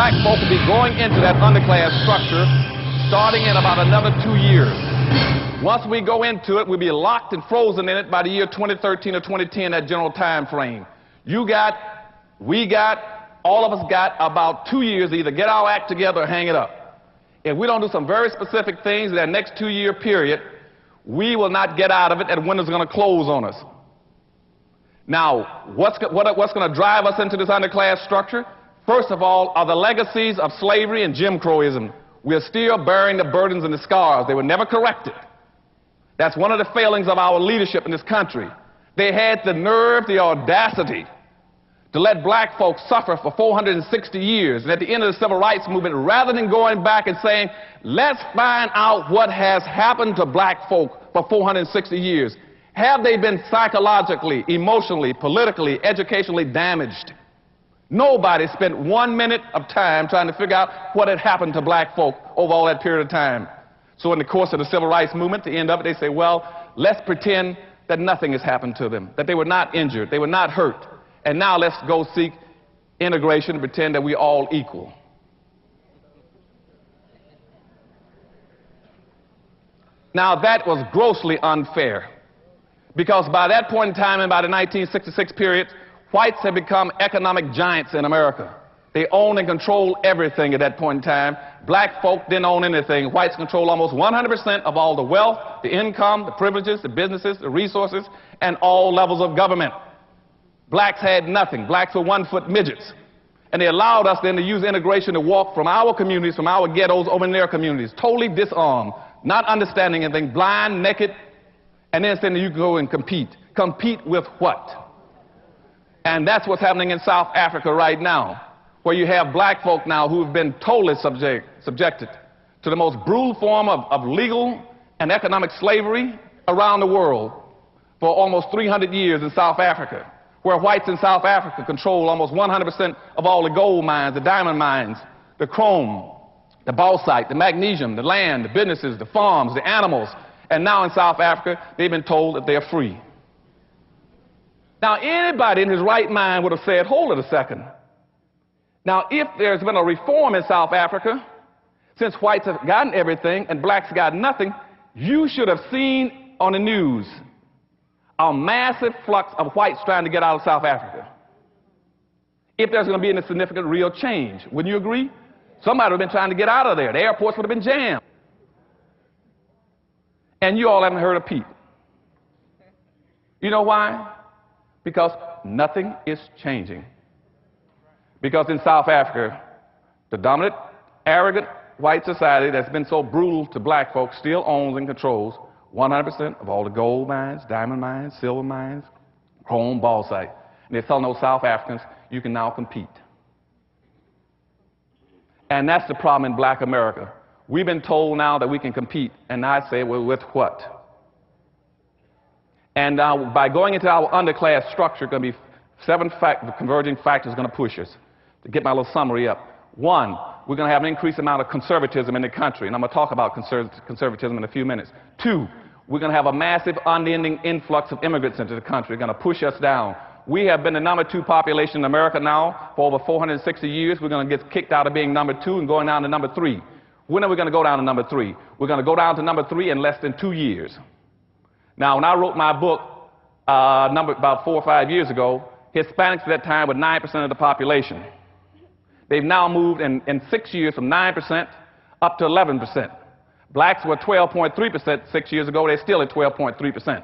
black folk will be going into that underclass structure starting in about another 2 years. Once we go into it, we'll be locked and frozen in it by the year 2013 or 2010, that general time frame. You got, we got, all of us got about 2 years to either get our act together or hang it up. If we don't do some very specific things in that next 2-year period, we will not get out of it, and windows are going to close on us. Now, what's going to drive us into this underclass structure? First of all, are the legacies of slavery and Jim Crowism. We're still bearing the burdens and the scars. They were never corrected. That's one of the failings of our leadership in this country. They had the nerve, the audacity to let black folks suffer for 460 years. And at the end of the civil rights movement, rather than going back and saying, let's find out what has happened to black folk for 460 years. Have they been psychologically, emotionally, politically, educationally damaged? Nobody spent 1 minute of time trying to figure out what had happened to black folk over all that period of time. So in the course of the civil rights movement, at the end of it, they say, well, let's pretend that nothing has happened to them, that they were not injured, they were not hurt. And now let's go seek integration and pretend that we're all equal. Now that was grossly unfair, because by that point in time, and by the 1966 period, whites had become economic giants in America. They owned and controlled everything at that point in time. Black folk didn't own anything. Whites controlled almost 100% of all the wealth, the income, the privileges, the businesses, the resources, and all levels of government. Blacks had nothing. Blacks were 1-foot midgets. And they allowed us then to use integration to walk from our communities, from our ghettos, over in their communities, totally disarmed, not understanding anything, blind, naked, and then saying you can go and compete. Compete with what? And that's what's happening in South Africa right now, where you have black folk now who have been totally subjected to the most brutal form of legal and economic slavery around the world for almost 300 years in South Africa, where whites in South Africa control almost 100% of all the gold mines, the diamond mines, the chrome, the bauxite, the magnesium, the land, the businesses, the farms, the animals. And now in South Africa, they've been told that they're free. Now, anybody in his right mind would have said, hold it a second. Now, if there's been a reform in South Africa, since whites have gotten everything and blacks got nothing, you should have seen on the news a massive flux of whites trying to get out of South Africa. If there's going to be any significant real change, wouldn't you agree? Somebody would have been trying to get out of there. The airports would have been jammed. And you all haven't heard a peep. You know why? Because nothing is changing. Because in South Africa, the dominant, arrogant white society that's been so brutal to black folks still owns and controls 100% of all the gold mines, diamond mines, silver mines, chrome, bauxite. And they're telling those South Africans, you can now compete. And that's the problem in black America. We've been told now that we can compete, and I say, well, with what? And now, by going into our underclass structure, going to be 7 converging factors going to push us. To get my little summary up. 1, we're going to have an increased amount of conservatism in the country, and I'm going to talk about conservatism in a few minutes. 2, we're going to have a massive, unending influx of immigrants into the country. They're going to push us down. We have been the #2 population in America now for over 460 years. We're going to get kicked out of being #2 and going down to #3. When are we going to go down to #3? We're going to go down to #3 in less than 2 years. Now, when I wrote my book about 4 or 5 years ago, Hispanics at that time were 9% of the population. They've now moved in 6 years from 9% up to 11%. Blacks were 12.3% 6 years ago. They're still at 12.3%.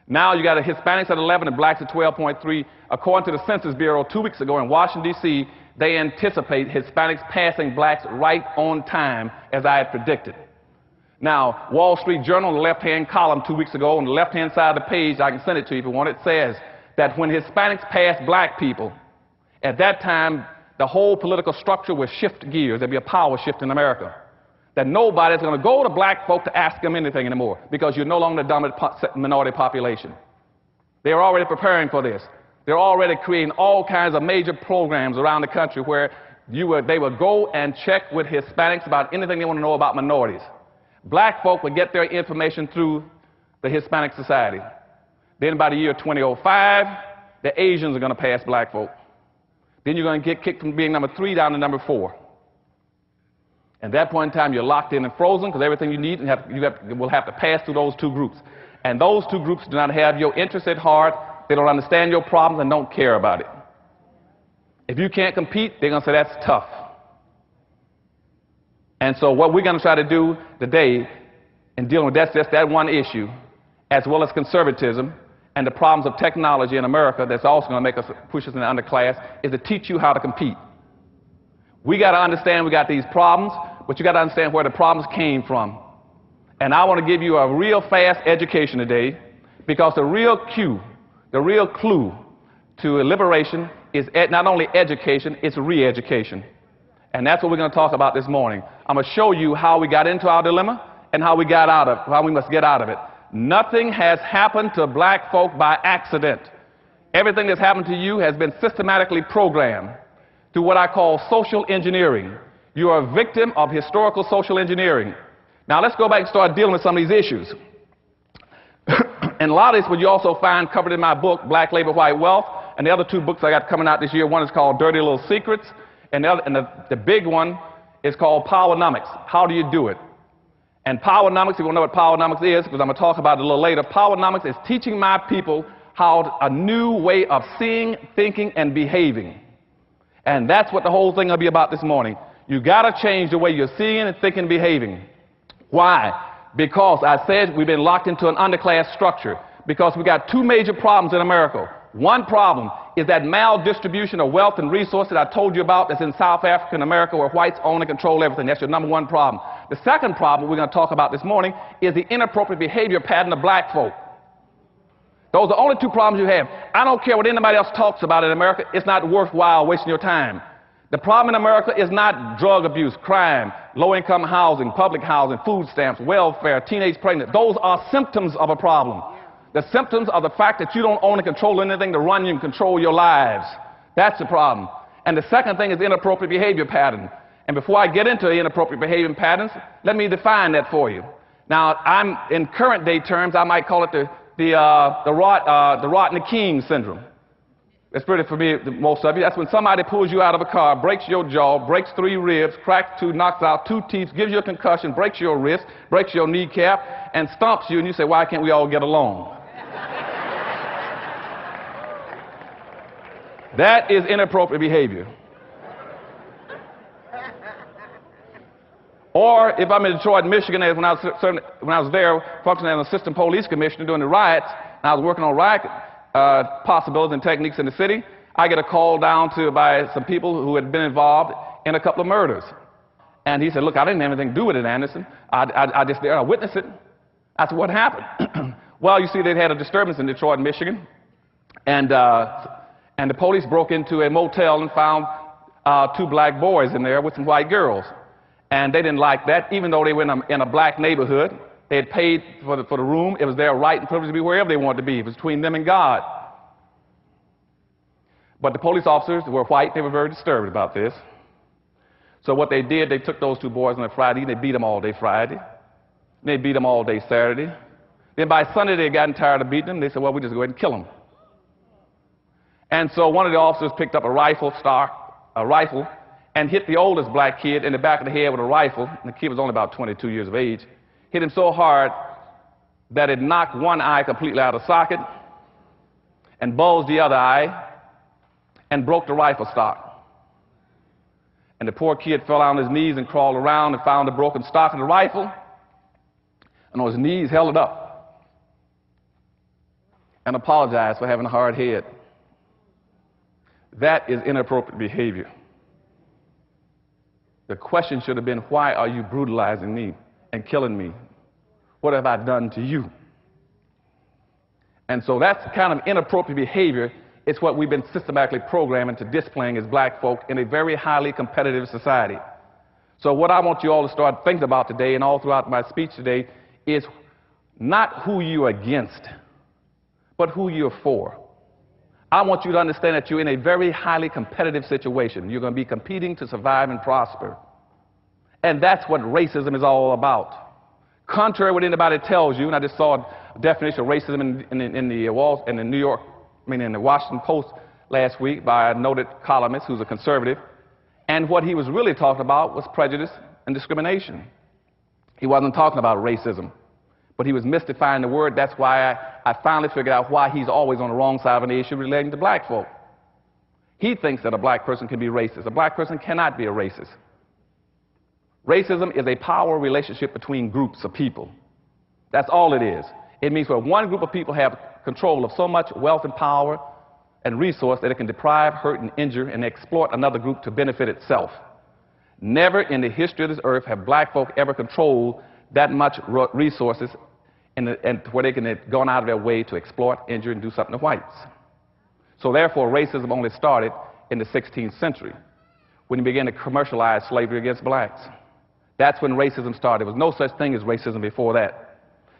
Now you got the Hispanics at 11 and blacks at 12.3. According to the Census Bureau 2 weeks ago in Washington, D.C., they anticipate Hispanics passing blacks right on time, as I had predicted. Now, Wall Street Journal, on the left-hand column 2 weeks ago, on the left-hand side of the page, I can send it to you if you want, it says that when Hispanics pass black people, at that time, the whole political structure will shift gears. There'll be a power shift in America. That nobody's going to go to black folk to ask them anything anymore, because you're no longer the dominant minority population. They're already preparing for this. They're already creating all kinds of major programs around the country where they would go and check with Hispanics about anything they want to know about minorities. Black folk would get their information through the Hispanic Society. Then by the year 2005, the Asians are going to pass black folk, Then you're going to get kicked from being number 3 down to number 4. At that point in time, you're locked in and frozen because everything you need will have to pass through those 2 groups. And those 2 groups do not have your interest at heart. They don't understand your problems and don't care about it. If you can't compete, they're going to say that's tough. And so what we're going to try to do today in dealing with just that one issue, as well as conservatism and the problems of technology in America that's also going to make us push us in the underclass, is to teach you how to compete. We got to understand we got these problems, but you got to understand where the problems came from. And I want to give you a real fast education today, because the real clue to liberation is not only education, it's re-education. And that's what we're going to talk about this morning. I'm going to show you how we got into our dilemma and how we must get out of it. Nothing has happened to black folk by accident. Everything that's happened to you has been systematically programmed through what I call social engineering. You are a victim of historical social engineering. Now let's go back and start dealing with some of these issues. And a lot of this, what you also find covered in my book, Black Labor, White Wealth, and the other 2 books I got coming out this year. One is called Dirty Little Secrets, and the big one is called Powernomics. How do you do it? And Powernomics, if you want to know what Powernomics is, because I'm going to talk about it a little later, Powernomics is teaching my people a new way of seeing, thinking, and behaving. And that's what the whole thing will be about this morning. You got to change the way you're seeing and thinking and behaving. Why? Because I said we've been locked into an underclass structure, because we got 2 major problems in America. One problem is that maldistribution of wealth and resources I told you about that's in South African America, where whites own and control everything. That's your number 1 problem. The second problem we're going to talk about this morning is the inappropriate behavior pattern of black folk. Those are the only 2 problems you have. I don't care what anybody else talks about in America. It's not worthwhile wasting your time. The problem in America is not drug abuse, crime, low-income housing, public housing, food stamps, welfare, teenage pregnancy. Those are symptoms of a problem. The symptoms are the fact that you don't own and control anything to run you and control your lives. That's the problem. And the second thing is inappropriate behavior pattern. And before I get into the inappropriate behavior patterns, let me define that for you. Now, in current day terms, I might call it the Rodney King syndrome. It's pretty familiar to most of you. That's when somebody pulls you out of a car, breaks your jaw, breaks 3 ribs, cracks 2, knocks out 2 teeth, gives you a concussion, breaks your wrist, breaks your kneecap, and stomps you, and you say, why can't we all get along? That is inappropriate behavior. Or if I'm in Detroit, Michigan, when I was there functioning as an assistant police commissioner during the riots, and I was working on riot possibilities and techniques in the city, I get a call down by some people who had been involved in a couple of murders. And he said, look, I didn't have anything to do with it, Anderson. I just there, I witnessed it. I said, what happened? Well, you see, they'd had a disturbance in Detroit, Michigan, and the police broke into a motel and found 2 black boys in there with some white girls. And they didn't like that, even though they were in a black neighborhood. They had paid for the room. It was their right and privilege to be wherever they wanted to be. It was between them and God. But the police officers were white. They were very disturbed about this. So what they did, they took those 2 boys on a Friday, and they beat them all day Friday. And they beat them all day Saturday. Then by Sunday, they had gotten tired of beating them. They said, well, we just go ahead and kill them. And so one of the officers picked up a rifle, and hit the oldest black kid in the back of the head with a rifle. And the kid was only about 22 years of age. Hit him so hard that it knocked one eye completely out of socket and bulged the other eye and broke the rifle stock. And the poor kid fell on his knees and crawled around and found the broken stock of the rifle, and on his knees held it up and apologized for having a hard head. That is inappropriate behavior. The question should have been, why are you brutalizing me and killing me? What have I done to you? And so that's kind of inappropriate behavior. It's what we've been systematically programming to displaying as black folk in a very highly competitive society. So what I want you all to start thinking about today and all throughout my speech today is not who you're against, but who you're for. I want you to understand that you're in a very highly competitive situation. You're going to be competing to survive and prosper. And that's what racism is all about. Contrary to what anybody tells you, and I just saw a definition of racism in the Washington Post last week by a noted columnist who's a conservative, and what he was really talking about was prejudice and discrimination. He wasn't talking about racism, but he was mystifying the word. That's why I finally figured out why he's always on the wrong side of an issue relating to black folk. He thinks that a black person can be racist. A black person cannot be a racist. Racism is a power relationship between groups of people. That's all it is. It means where one group of people have control of so much wealth and power and resource that it can deprive, hurt, and injure and exploit another group to benefit itself. Never in the history of this earth have black folk ever controlled that much resources and where they can have gone out of their way to exploit, injure, and do something to whites. So therefore, racism only started in the 16th century when you began to commercialize slavery against blacks. That's when racism started. There was no such thing as racism before that.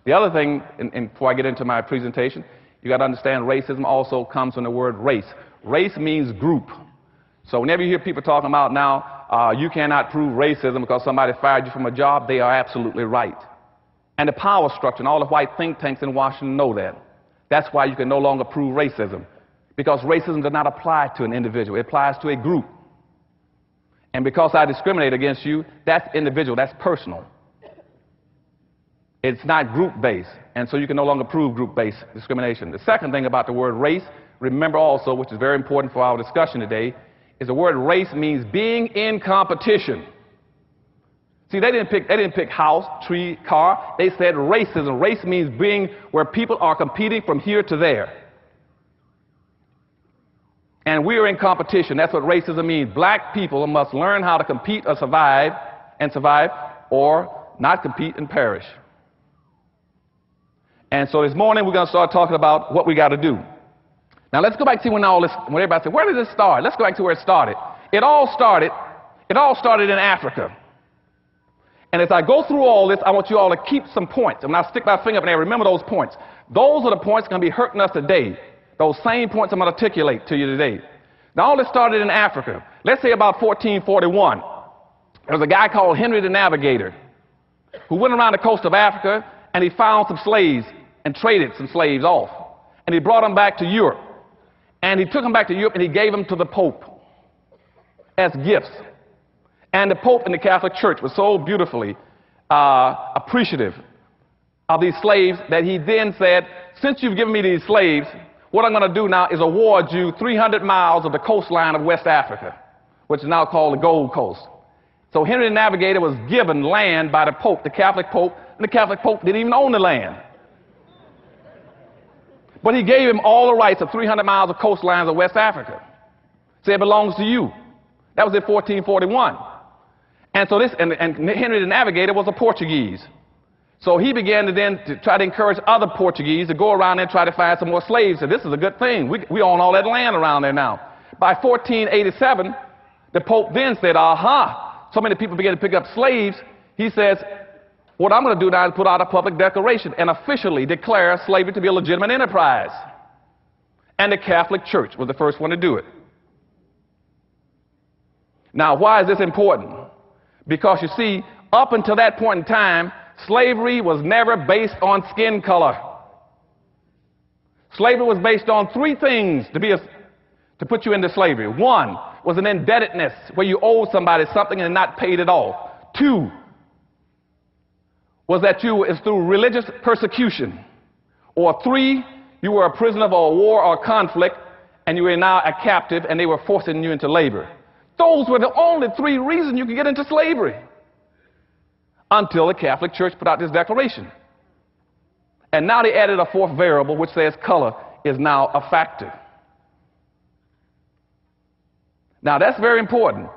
The other thing, and before I get into my presentation, you got to understand racism also comes from the word race. Race means group. So whenever you hear people talking about now, you cannot prove racism because somebody fired you from a job, they are absolutely right. And the power structure and all the white think tanks in Washington know that. That's why you can no longer prove racism, because racism does not apply to an individual. It applies to a group. And because I discriminate against you, that's individual, that's personal. It's not group-based, and so you can no longer prove group-based discrimination. The second thing about the word race, remember also, which is very important for our discussion today, is the word race means being in competition. See, they didn't pick house, tree, car. They said racism. Race means being where people are competing from here to there. And we are in competition. That's what racism means. Black people must learn how to compete or survive, or not compete and perish. And so this morning we're going to start talking about what we got to do. Now let's go back to when everybody said, where did this start? Let's go back to where it started. It all started in Africa. And as I go through all this, I want you all to keep some points. And when I stick my finger up in there, remember those points. Those are the points going to be hurting us today. Those same points I'm going to articulate to you today. Now all this started in Africa. Let's say about 1441. There was a guy called Henry the Navigator who went around the coast of Africa and he found some slaves and traded some slaves off. And he brought them back to Europe. And he took them back to Europe and he gave them to the Pope as gifts. And the Pope in the Catholic Church was so beautifully appreciative of these slaves that he then said, since you've given me these slaves, what I'm going to do now is award you 300 miles of the coastline of West Africa, which is now called the Gold Coast. So Henry the Navigator was given land by the Pope, the Catholic Pope, and the Catholic Pope didn't even own the land. But he gave him all the rights of 300 miles of coastlines of West Africa. Said it belongs to you. That was in 1441. And so and Henry the Navigator was a Portuguese. So he began to try to encourage other Portuguese to go around there and try to find some more slaves. So this is a good thing. We own all that land around there now. By 1487, the Pope then said, aha, so many people began to pick up slaves. He says, what I'm going to do now is put out a public declaration and officially declare slavery to be a legitimate enterprise. And the Catholic Church was the first one to do it. Now, why is this important? Because you see, up until that point in time, slavery was never based on skin color. Slavery was based on three things to put you into slavery. One was an indebtedness, where you owed somebody something and not paid it off. Two was that you was through religious persecution. Or three, you were a prisoner of a war or conflict and you were now a captive and they were forcing you into labor. Those were the only three reasons you could get into slavery until the Catholic Church put out this declaration. And now they added a fourth variable, which says color is now a factor. Now that's very important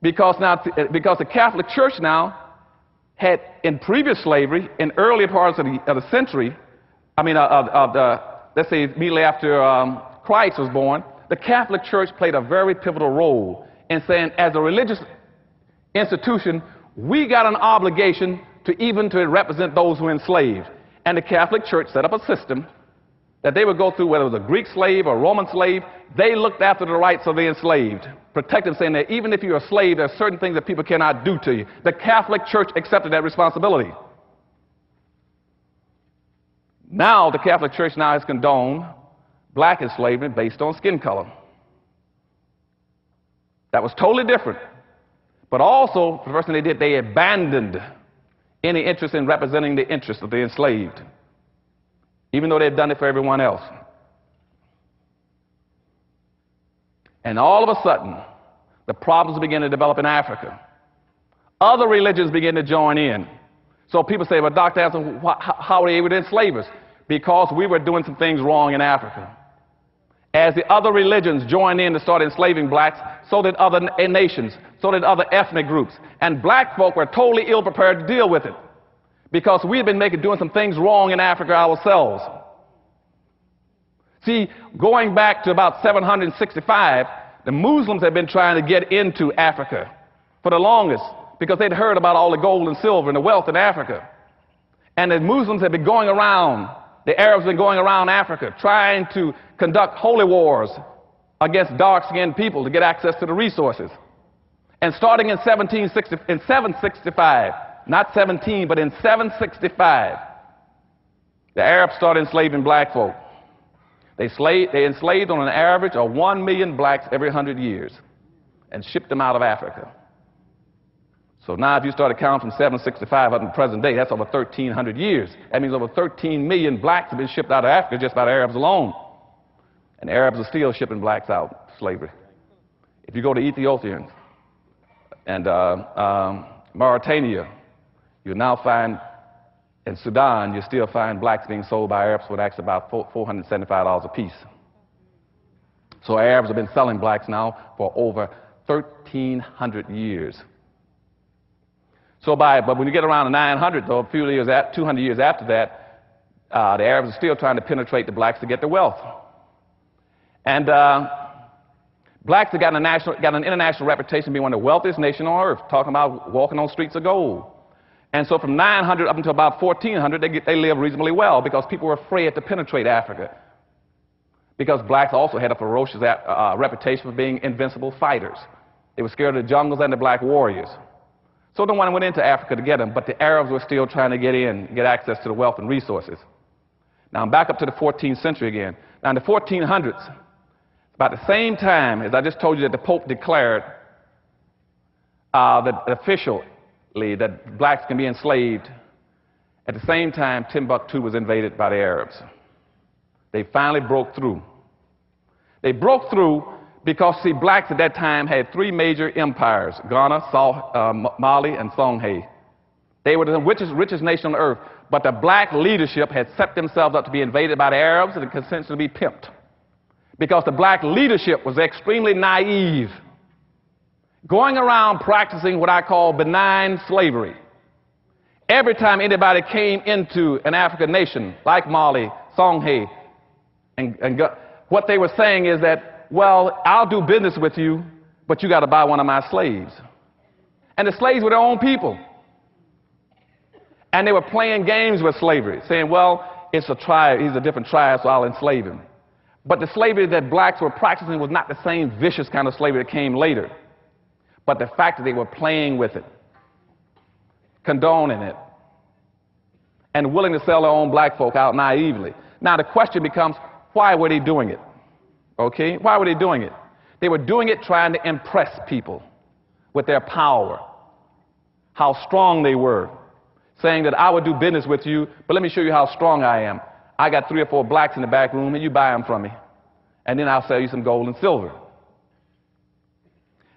because the Catholic Church now had, in previous slavery, in earlier parts of the century, let's say immediately after Christ was born, the Catholic Church played a very pivotal role in saying, as a religious institution, we got an obligation to represent those who were enslaved. And the Catholic Church set up a system that they would go through, whether it was a Greek slave or a Roman slave. They looked after the rights of the enslaved, protected, saying that even if you're a slave, there are certain things that people cannot do to you. The Catholic Church accepted that responsibility. Now the Catholic Church now has condoned black enslavement based on skin color. That was totally different. But also, the first thing they did, they abandoned any interest in representing the interests of the enslaved, even though they had done it for everyone else. And all of a sudden, the problems began to develop in Africa. Other religions began to join in. So people say, well, Dr. Anderson, how were they able to enslave us? Because we were doing some things wrong in Africa. As the other religions joined in to start enslaving blacks, so did other nations, so did other ethnic groups. And black folk were totally ill-prepared to deal with it, because we had been doing some things wrong in Africa ourselves. See, going back to about 765, the Muslims had been trying to get into Africa for the longest, because they'd heard about all the gold and silver and the wealth in Africa. And the Muslims had been going around, the Arabs had been going around Africa, trying to conduct holy wars against dark-skinned people to get access to the resources. And starting in 765, not 17, but in 765, the Arabs started enslaving black folk. They enslaved on an average of 1 million blacks every 100 years and shipped them out of Africa. So now if you start counting from 765 up to the present day, that's over 1,300 years. That means over 13 million blacks have been shipped out of Africa just by the Arabs alone. And the Arabs are still shipping blacks out of slavery. If you go to Ethiopia and Mauritania, you'll now find, in Sudan, you still find blacks being sold by Arabs for actually about $475 a piece. So Arabs have been selling blacks now for over 1,300 years. But when you get around to 900, though, 200 years after that, the Arabs are still trying to penetrate the blacks to get their wealth. And blacks have got an international reputation of being one of the wealthiest nations on earth, talking about walking on streets of gold. And so from 900 up until about 1400, they live reasonably well, because people were afraid to penetrate Africa. Because blacks also had a ferocious reputation for being invincible fighters. They were scared of the jungles and the black warriors. So no one went into Africa to get them, but the Arabs were still trying to get in, get access to the wealth and resources. Now I'm back up to the 14th century again. Now in the 1400s, about the same time as I just told you that the Pope declared that officially that blacks can be enslaved, at the same time Timbuktu was invaded by the Arabs. They finally broke through. They broke through because, see, blacks at that time had three major empires: Ghana, Mali, and Songhai. They were the richest nation on earth, but the black leadership had set themselves up to be invaded by the Arabs and consented to be pimped. Because the black leadership was extremely naive, going around practicing what I call benign slavery. Every time anybody came into an African nation, like Mali, Songhai, and what they were saying is that, well, I'll do business with you, but you got to buy one of my slaves. And the slaves were their own people. And they were playing games with slavery, saying, well, it's a tribe, he's a different tribe, so I'll enslave him. But the slavery that blacks were practicing was not the same vicious kind of slavery that came later, but the fact that they were playing with it, condoning it, and willing to sell their own black folk out naively. Now the question becomes, why were they doing it? Okay? Why were they doing it? They were doing it trying to impress people with their power, how strong they were, saying that I would do business with you, but let me show you how strong I am. I got 3 or 4 blacks in the back room, and you buy them from me, and then I'll sell you some gold and silver.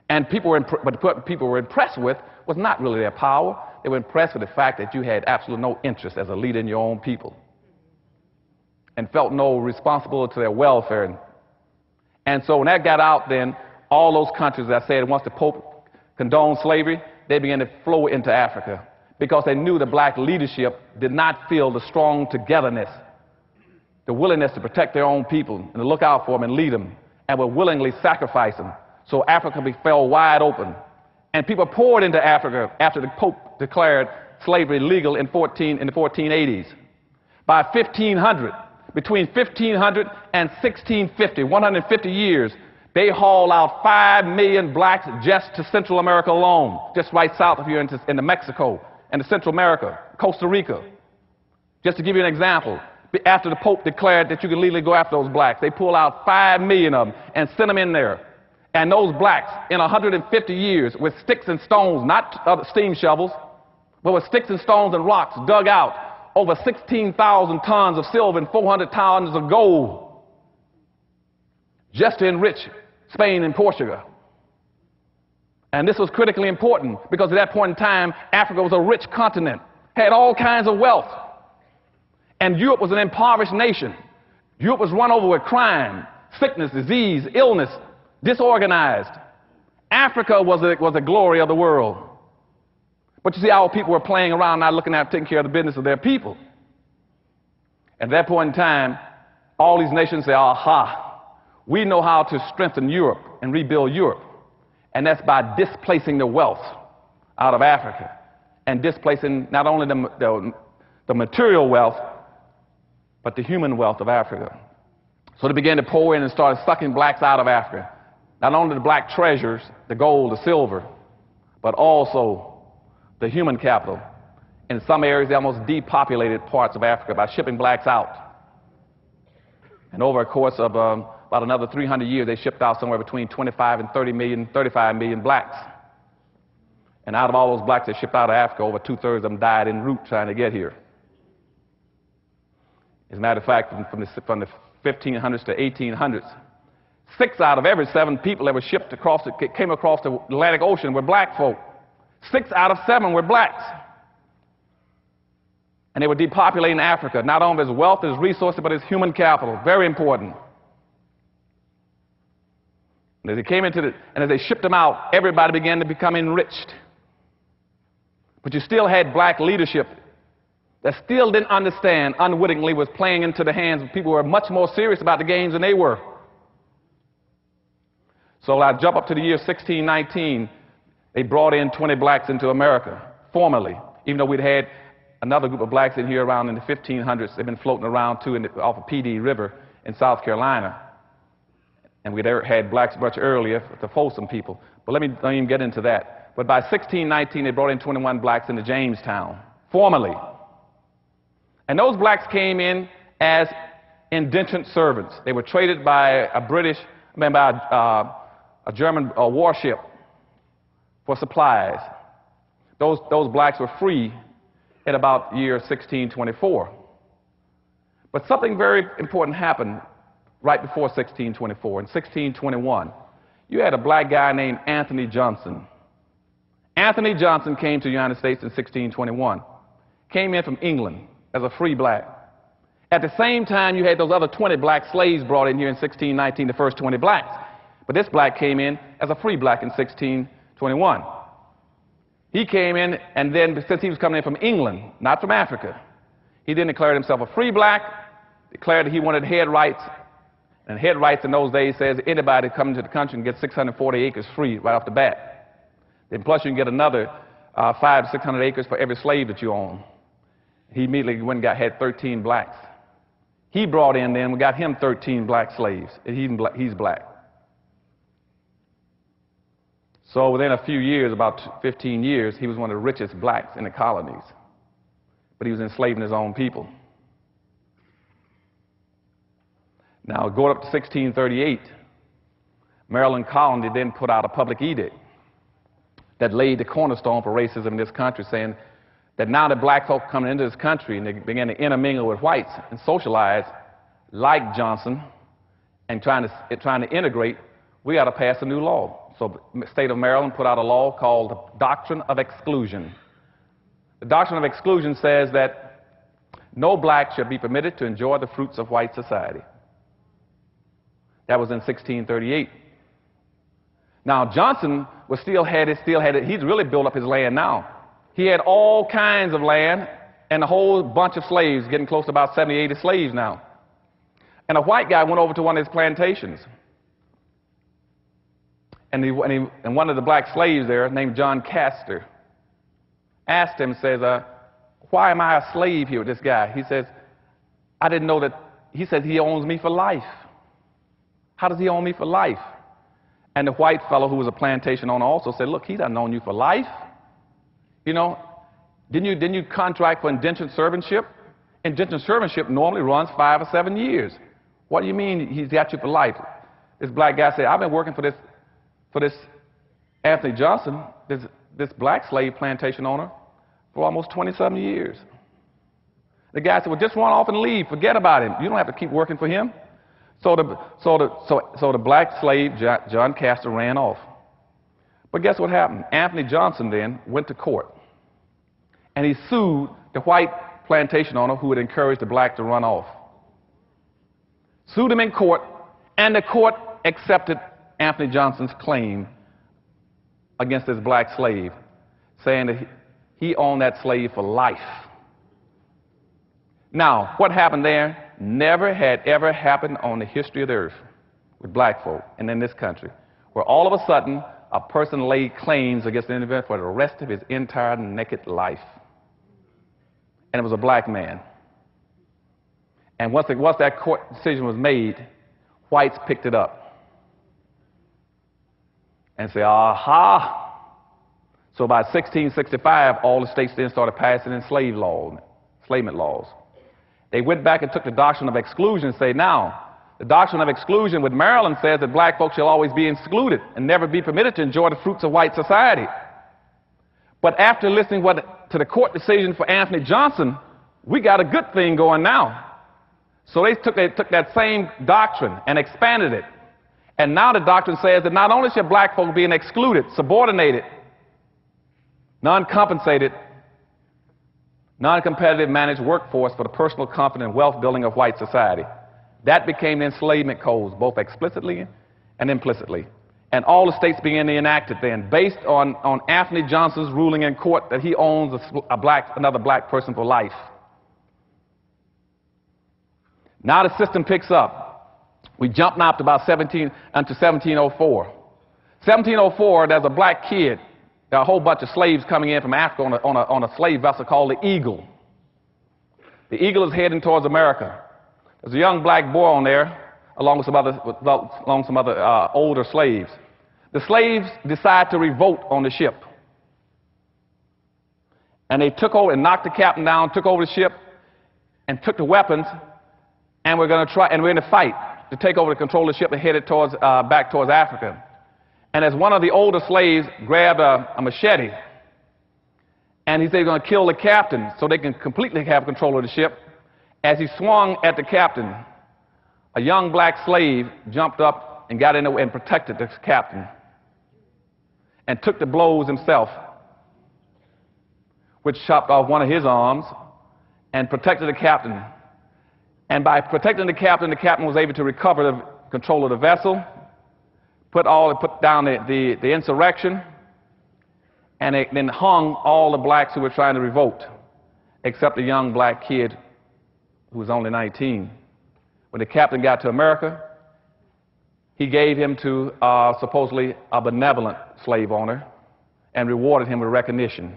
And what people were impressed with was not really their power. They were impressed with the fact that you had absolutely no interest as a leader in your own people and felt no responsibility to their welfare. And so when that got out, then all those countries, as I said, once the Pope condoned slavery, they began to flow into Africa, because they knew the black leadership did not feel the strong togetherness, the willingness to protect their own people and to look out for them and lead them, and would willingly sacrifice them. So Africa fell wide open. And people poured into Africa after the Pope declared slavery legal in the 1480s. By 1500, between 1500 and 1650, 150 years, they hauled out 5 million blacks just to Central America alone, just right south of here into Mexico and to Central America, Costa Rica. Just to give you an example, after the Pope declared that you could legally go after those blacks, they pulled out 5 million of them and sent them in there. And those blacks in 150 years with sticks and stones, not steam shovels, but with sticks and stones and rocks dug out over 16,000 tons of silver and 400 tons of gold just to enrich Spain and Portugal. And this was critically important because at that point in time, Africa was a rich continent, had all kinds of wealth. And Europe was an impoverished nation. Europe was run over with crime, sickness, disease, illness, disorganized. Africa was the glory of the world. But you see how people were playing around, not looking at taking care of the business of their people. At that point in time, all these nations say, aha, we know how to strengthen Europe and rebuild Europe. And that's by displacing the wealth out of Africa and displacing not only the material wealth, but the human wealth of Africa. So they began to pour in and started sucking blacks out of Africa. Not only the black treasures, the gold, the silver, but also the human capital. In some areas, they almost depopulated parts of Africa by shipping blacks out. And over a course of about another 300 years, they shipped out somewhere between 25 and 30 million, 35 million blacks. And out of all those blacks that shipped out of Africa, over two-thirds of them died en route trying to get here. As a matter of fact, from the 1500s to 1800s, 6 out of every 7 people that were shipped came across the Atlantic Ocean were black folk. 6 out of 7 were blacks. And they were depopulating Africa, not only as wealth, as resources, but as human capital. Very important. And as they came and as they shipped them out, everybody began to become enriched. But you still had black leadership that still didn't understand, unwittingly was playing into the hands of people who were much more serious about the games than they were. So I jump up to the year 1619. They brought in 20 blacks into America, formally, even though we'd had another group of blacks in here around in the 1500s. They've been floating around, too, off of PD River in South Carolina. And we'd had blacks much earlier, the Folsom people. But let me don't even get into that. But by 1619, they brought in 21 blacks into Jamestown, formally. And those blacks came in as indentured servants. They were traded by a German warship for supplies. Those blacks were free in about year 1624. But something very important happened right before 1624. In 1621, you had a black guy named Anthony Johnson. Anthony Johnson came to the United States in 1621. Came in from England as a free black. At the same time, you had those other 20 black slaves brought in here in 1619, the first 20 blacks. But this black came in as a free black in 1621. He came in, and then, since he was coming in from England, not from Africa, he then declared himself a free black, declared that he wanted head rights. And head rights in those days says anybody coming to the country can get 640 acres free right off the bat. Then plus you can get another 500 to 600 acres for every slave that you own. He immediately went and had 13 blacks. He brought in then, we got him 13 black slaves. And he's black. So within a few years, about 15 years, he was one of the richest blacks in the colonies. But he was enslaving his own people. Now, going up to 1638, Maryland colony then put out a public edict that laid the cornerstone for racism in this country, saying that now that black folk coming into this country and they began to intermingle with whites and socialize like Johnson and trying to integrate, we got to pass a new law. So the state of Maryland put out a law called the Doctrine of Exclusion. The Doctrine of Exclusion says that no black should be permitted to enjoy the fruits of white society. That was in 1638. Now, Johnson was still had it. He's really built up his land now. He had all kinds of land and a whole bunch of slaves, getting close to about 70, 80 slaves now. And a white guy went over to one of his plantations. And one of the black slaves there, named John Castor, asked him, says, why am I a slave here with this guy? He says, I didn't know that. He says, he owns me for life. How does he own me for life? And the white fellow who was a plantation owner also said, look, he doesn't own you for life. You know, didn't you contract for indentured servantship? Indentured servantship normally runs 5 or 7 years. What do you mean he's got you for life? This black guy said, I've been working for this for this Anthony Johnson, this black slave plantation owner, for almost 27 years. The guy said, well, just run off and leave. Forget about him. You don't have to keep working for him. So the black slave, John Castor, ran off. But guess what happened? Anthony Johnson then went to court, and he sued the white plantation owner who had encouraged the black to run off. Sued him in court, and the court accepted Anthony Johnson's claim against this black slave, saying that he owned that slave for life. Now, what happened there never had ever happened on the history of the earth with black folk and in this country, where all of a sudden a person laid claims against an individual for the rest of his entire naked life. And it was a black man. And once that court decision was made, whites picked it up and say, aha. So by 1665, all the states then started passing enslavement laws. They went back and took the doctrine of exclusion and say, now, the doctrine of exclusion with Maryland says that black folks shall always be excluded and never be permitted to enjoy the fruits of white society. But after listening to the court decision for Anthony Johnson, we got a good thing going now. So they took that same doctrine and expanded it. And now the doctrine says that not only should black folk be excluded, subordinated, non-compensated, non-competitive managed workforce for the personal comfort and wealth building of white society. That became the enslavement codes, both explicitly and implicitly. And all the states began to enact it then, based on Anthony Johnson's ruling in court that he owns another black person for life. Now the system picks up. We jump now up to about 1704. 1704, there's a black kid. There are a whole bunch of slaves coming in from Africa on a slave vessel called the Eagle. The Eagle is heading towards America. There's a young black boy on there, along with some other older slaves. The slaves decide to revolt on the ship. And they took over and knocked the captain down, took over the ship, and took the weapons, and we're going to fight to take over the control of the ship and head it back towards Africa. And as one of the older slaves grabbed a machete, and he said he's going to kill the captain so they can completely have control of the ship, as he swung at the captain, a young black slave jumped up and got in there and protected the captain and took the blows himself, which chopped off one of his arms and protected the captain. And by protecting the captain was able to recover the control of the vessel, put down the insurrection, and it then hung all the blacks who were trying to revolt, except the young black kid who was only 19. When the captain got to America, he gave him to supposedly a benevolent slave owner and rewarded him with recognition,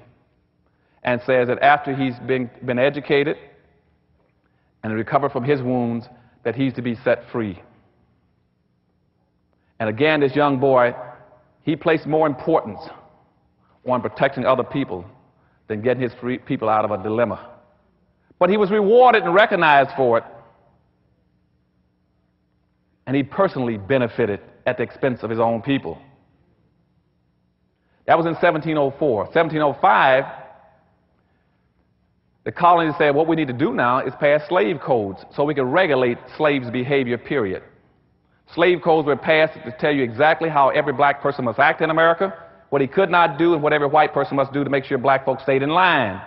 and says that after he's been educated and recovered from his wounds, that he's to be set free. And again, this young boy, he placed more importance on protecting other people than getting his people out of a dilemma. But he was rewarded and recognized for it. And he personally benefited at the expense of his own people. That was in 1704. 1705, the colonies said, what we need to do now is pass slave codes so we can regulate slaves' behavior, period. Slave codes were passed to tell you exactly how every black person must act in America, what he could not do, and what every white person must do to make sure black folks stayed in line.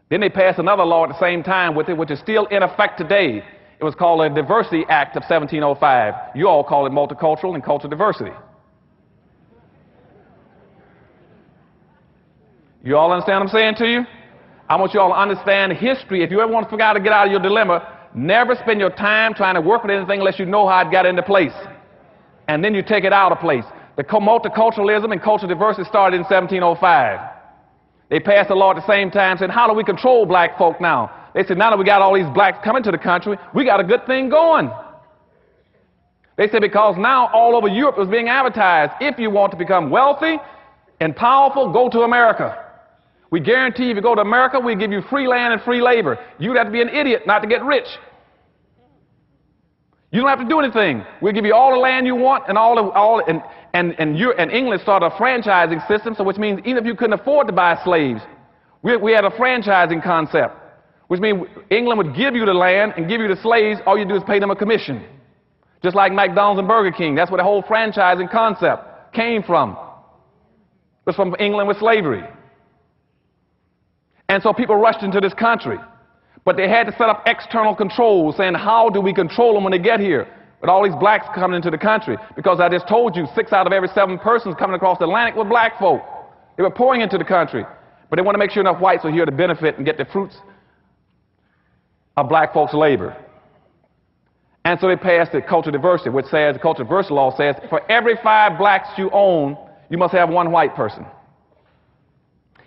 Then they passed another law at the same time with it, which is still in effect today. It was called the Diversity Act of 1705. You all call it multicultural and cultural diversity. You all understand what I'm saying to you? I want you all to understand history. If you ever want to figure out how to get out of your dilemma, never spend your time trying to work with anything unless you know how it got into place. And then you take it out of place. The multiculturalism and cultural diversity started in 1705. They passed a law at the same time saying, how do we control black folk now? They said, now that we got all these blacks coming to the country, we got a good thing going. They said, because now all over Europe is being advertised, if you want to become wealthy and powerful, go to America. We guarantee if you go to America, we give you free land and free labor. You'd have to be an idiot not to get rich. You don't have to do anything. We'll give you all the land you want and England started a franchising system, so which means even if you couldn't afford to buy slaves, we had a franchising concept, which means England would give you the land and give you the slaves. All you do is pay them a commission. Just like McDonald's and Burger King. That's where the whole franchising concept came from. It was from England with slavery. And so people rushed into this country. But they had to set up external controls, saying, how do we control them when they get here? With all these blacks coming into the country. Because I just told you, 6 out of every 7 persons coming across the Atlantic were black folk. They were pouring into the country. But they want to make sure enough whites are here to benefit and get the fruits of black folks' labor. And so they passed the cultural diversity, which says, the cultural diversity law says, for every 5 blacks you own, you must have 1 white person.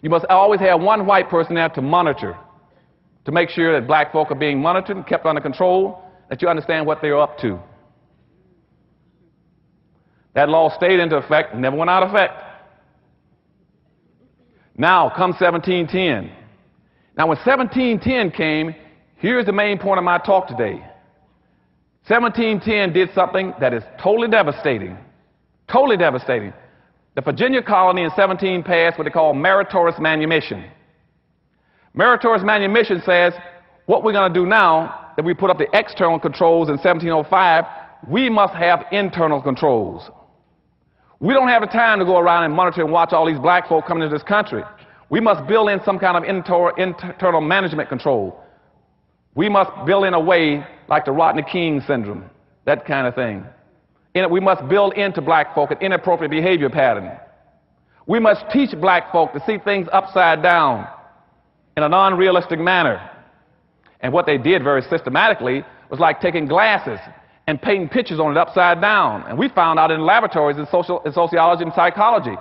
You must always have 1 white person there to monitor, to make sure that black folk are being monitored and kept under control, that you understand what they're up to. That law stayed into effect and never went out of effect. Now, come 1710. Now, when 1710 came, here's the main point of my talk today. 1710 did something that is totally devastating. Totally devastating. The Virginia colony in 17 passed what they call meritorious manumission. Meritorious manumission says, what we're going to do now, that we put up the external controls in 1705, we must have internal controls. We don't have the time to go around and monitor and watch all these black folk coming into this country. We must build in some kind of internal management control. We must build in a way like the Rodney King syndrome, that kind of thing. We must build into black folk an inappropriate behavior pattern. We must teach black folk to see things upside down in an unrealistic manner. And what they did very systematically was like taking glasses and painting pictures on it upside down. And we found out in laboratories in sociology and psychology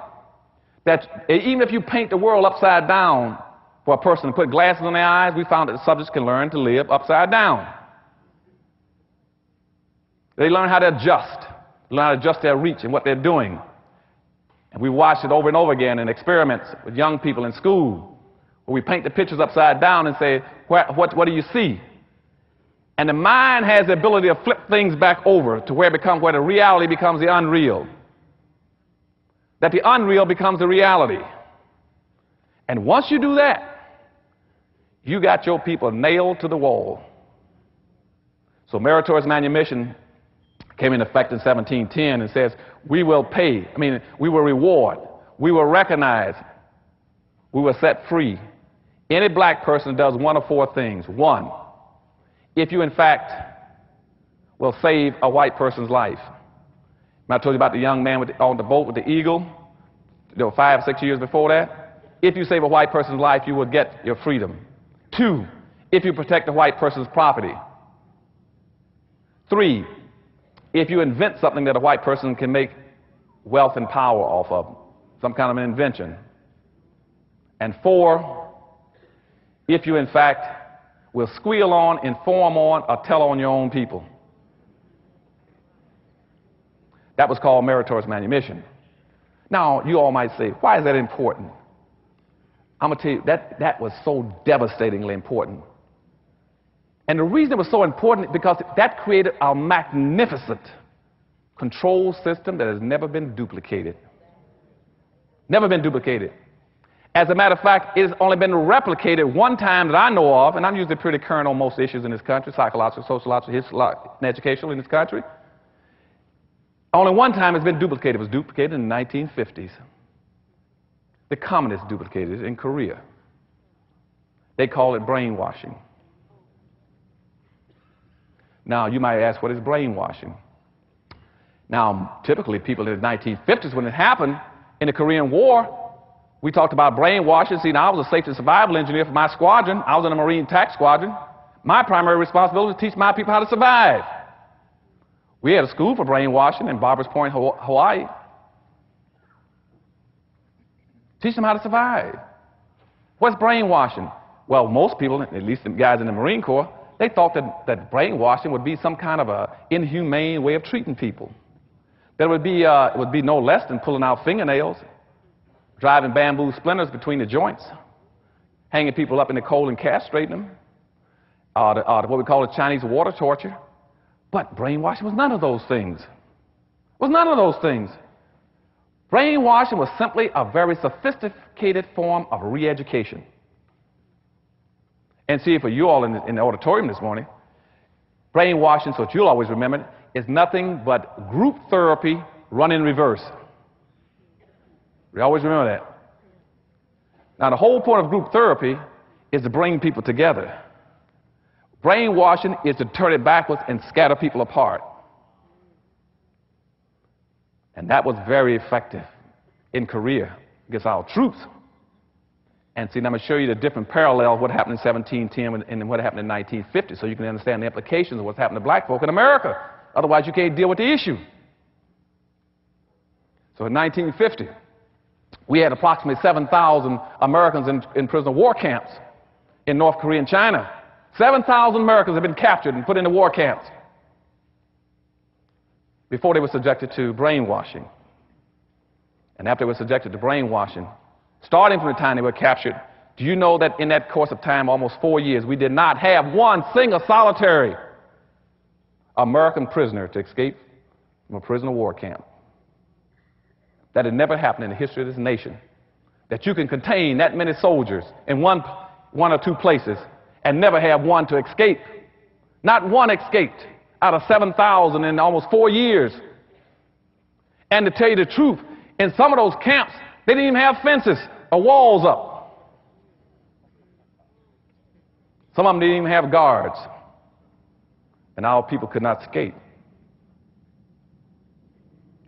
that even if you paint the world upside down for a person to put glasses on their eyes, we found that the subjects can learn to live upside down. They learn how to adjust, learn how to adjust their reach and what they're doing. And we watched it over and over again in experiments with young people in school, where we paint the pictures upside down and say, what do you see? And the mind has the ability to flip things back over to where the reality becomes the unreal. That the unreal becomes the reality. And once you do that, you got your people nailed to the wall. So meritorious manumission came into effect in 1710 and says, we will pay, we will reward, we will recognize, we will set free any black person that does 1 of 4 things. 1, if you in fact will save a white person's life. I told you about the young man on the boat with the eagle, 5 or 6 years before that. If you save a white person's life, you will get your freedom. 2, if you protect the white person's property. 3, if you invent something that a white person can make wealth and power off of, some kind of an invention. And 4, if you in fact will squeal on, inform on, or tell on your own people. That was called meritorious manumission. Now, you all might say, why is that important? I'm going to tell you, that was so devastatingly important. And the reason it was so important is because that created a magnificent control system that has never been duplicated. Never been duplicated. As a matter of fact, it has only been replicated 1 time that I know of, and I'm usually pretty current on most issues in this country, psychological, sociological, and educational in this country. Only 1 time it's been duplicated. It was duplicated in the 1950s. The communists duplicated it in Korea. They call it brainwashing. Now, you might ask, what is brainwashing? Now, typically, people in the 1950s, when it happened in the Korean War, we talked about brainwashing. See, now I was a safety and survival engineer for my squadron. I was in a Marine attack squadron. My primary responsibility was to teach my people how to survive. We had a school for brainwashing in Barbers Point, Hawaii. Teach them how to survive. What's brainwashing? Well, most people, at least the guys in the Marine Corps, they thought that brainwashing would be some kind of an inhumane way of treating people. That it would be no less than pulling out fingernails, driving bamboo splinters between the joints, hanging people up in the cold and castrating them, what we call the Chinese water torture. But brainwashing was none of those things. It was none of those things. Brainwashing was simply a very sophisticated form of re-education. And see, for you all in the auditorium this morning, brainwashing, so that you'll always remember it, is nothing but group therapy run in reverse. We always remember that. Now, the whole point of group therapy is to bring people together. Brainwashing is to turn it backwards and scatter people apart. And that was very effective in Korea against our troops. And see, now I'm going to show you the different parallels of what happened in 1710 and what happened in 1950, so you can understand the implications of what's happened to black folk in America. Otherwise, you can't deal with the issue. So in 1950, we had approximately 7,000 Americans in prisoner war camps in North Korea and China. 7,000 Americans had been captured and put into war camps before they were subjected to brainwashing. And after they were subjected to brainwashing, starting from the time they were captured, do you know that in that course of time, almost 4 years, we did not have one single solitary American prisoner to escape from a prisoner war camp? That had never happened in the history of this nation. That you can contain that many soldiers in one or two places and never have one to escape. Not one escaped out of 7,000 in almost 4 years. And to tell you the truth, in some of those camps, they didn't even have fences or walls up. Some of them didn't even have guards. And our people could not escape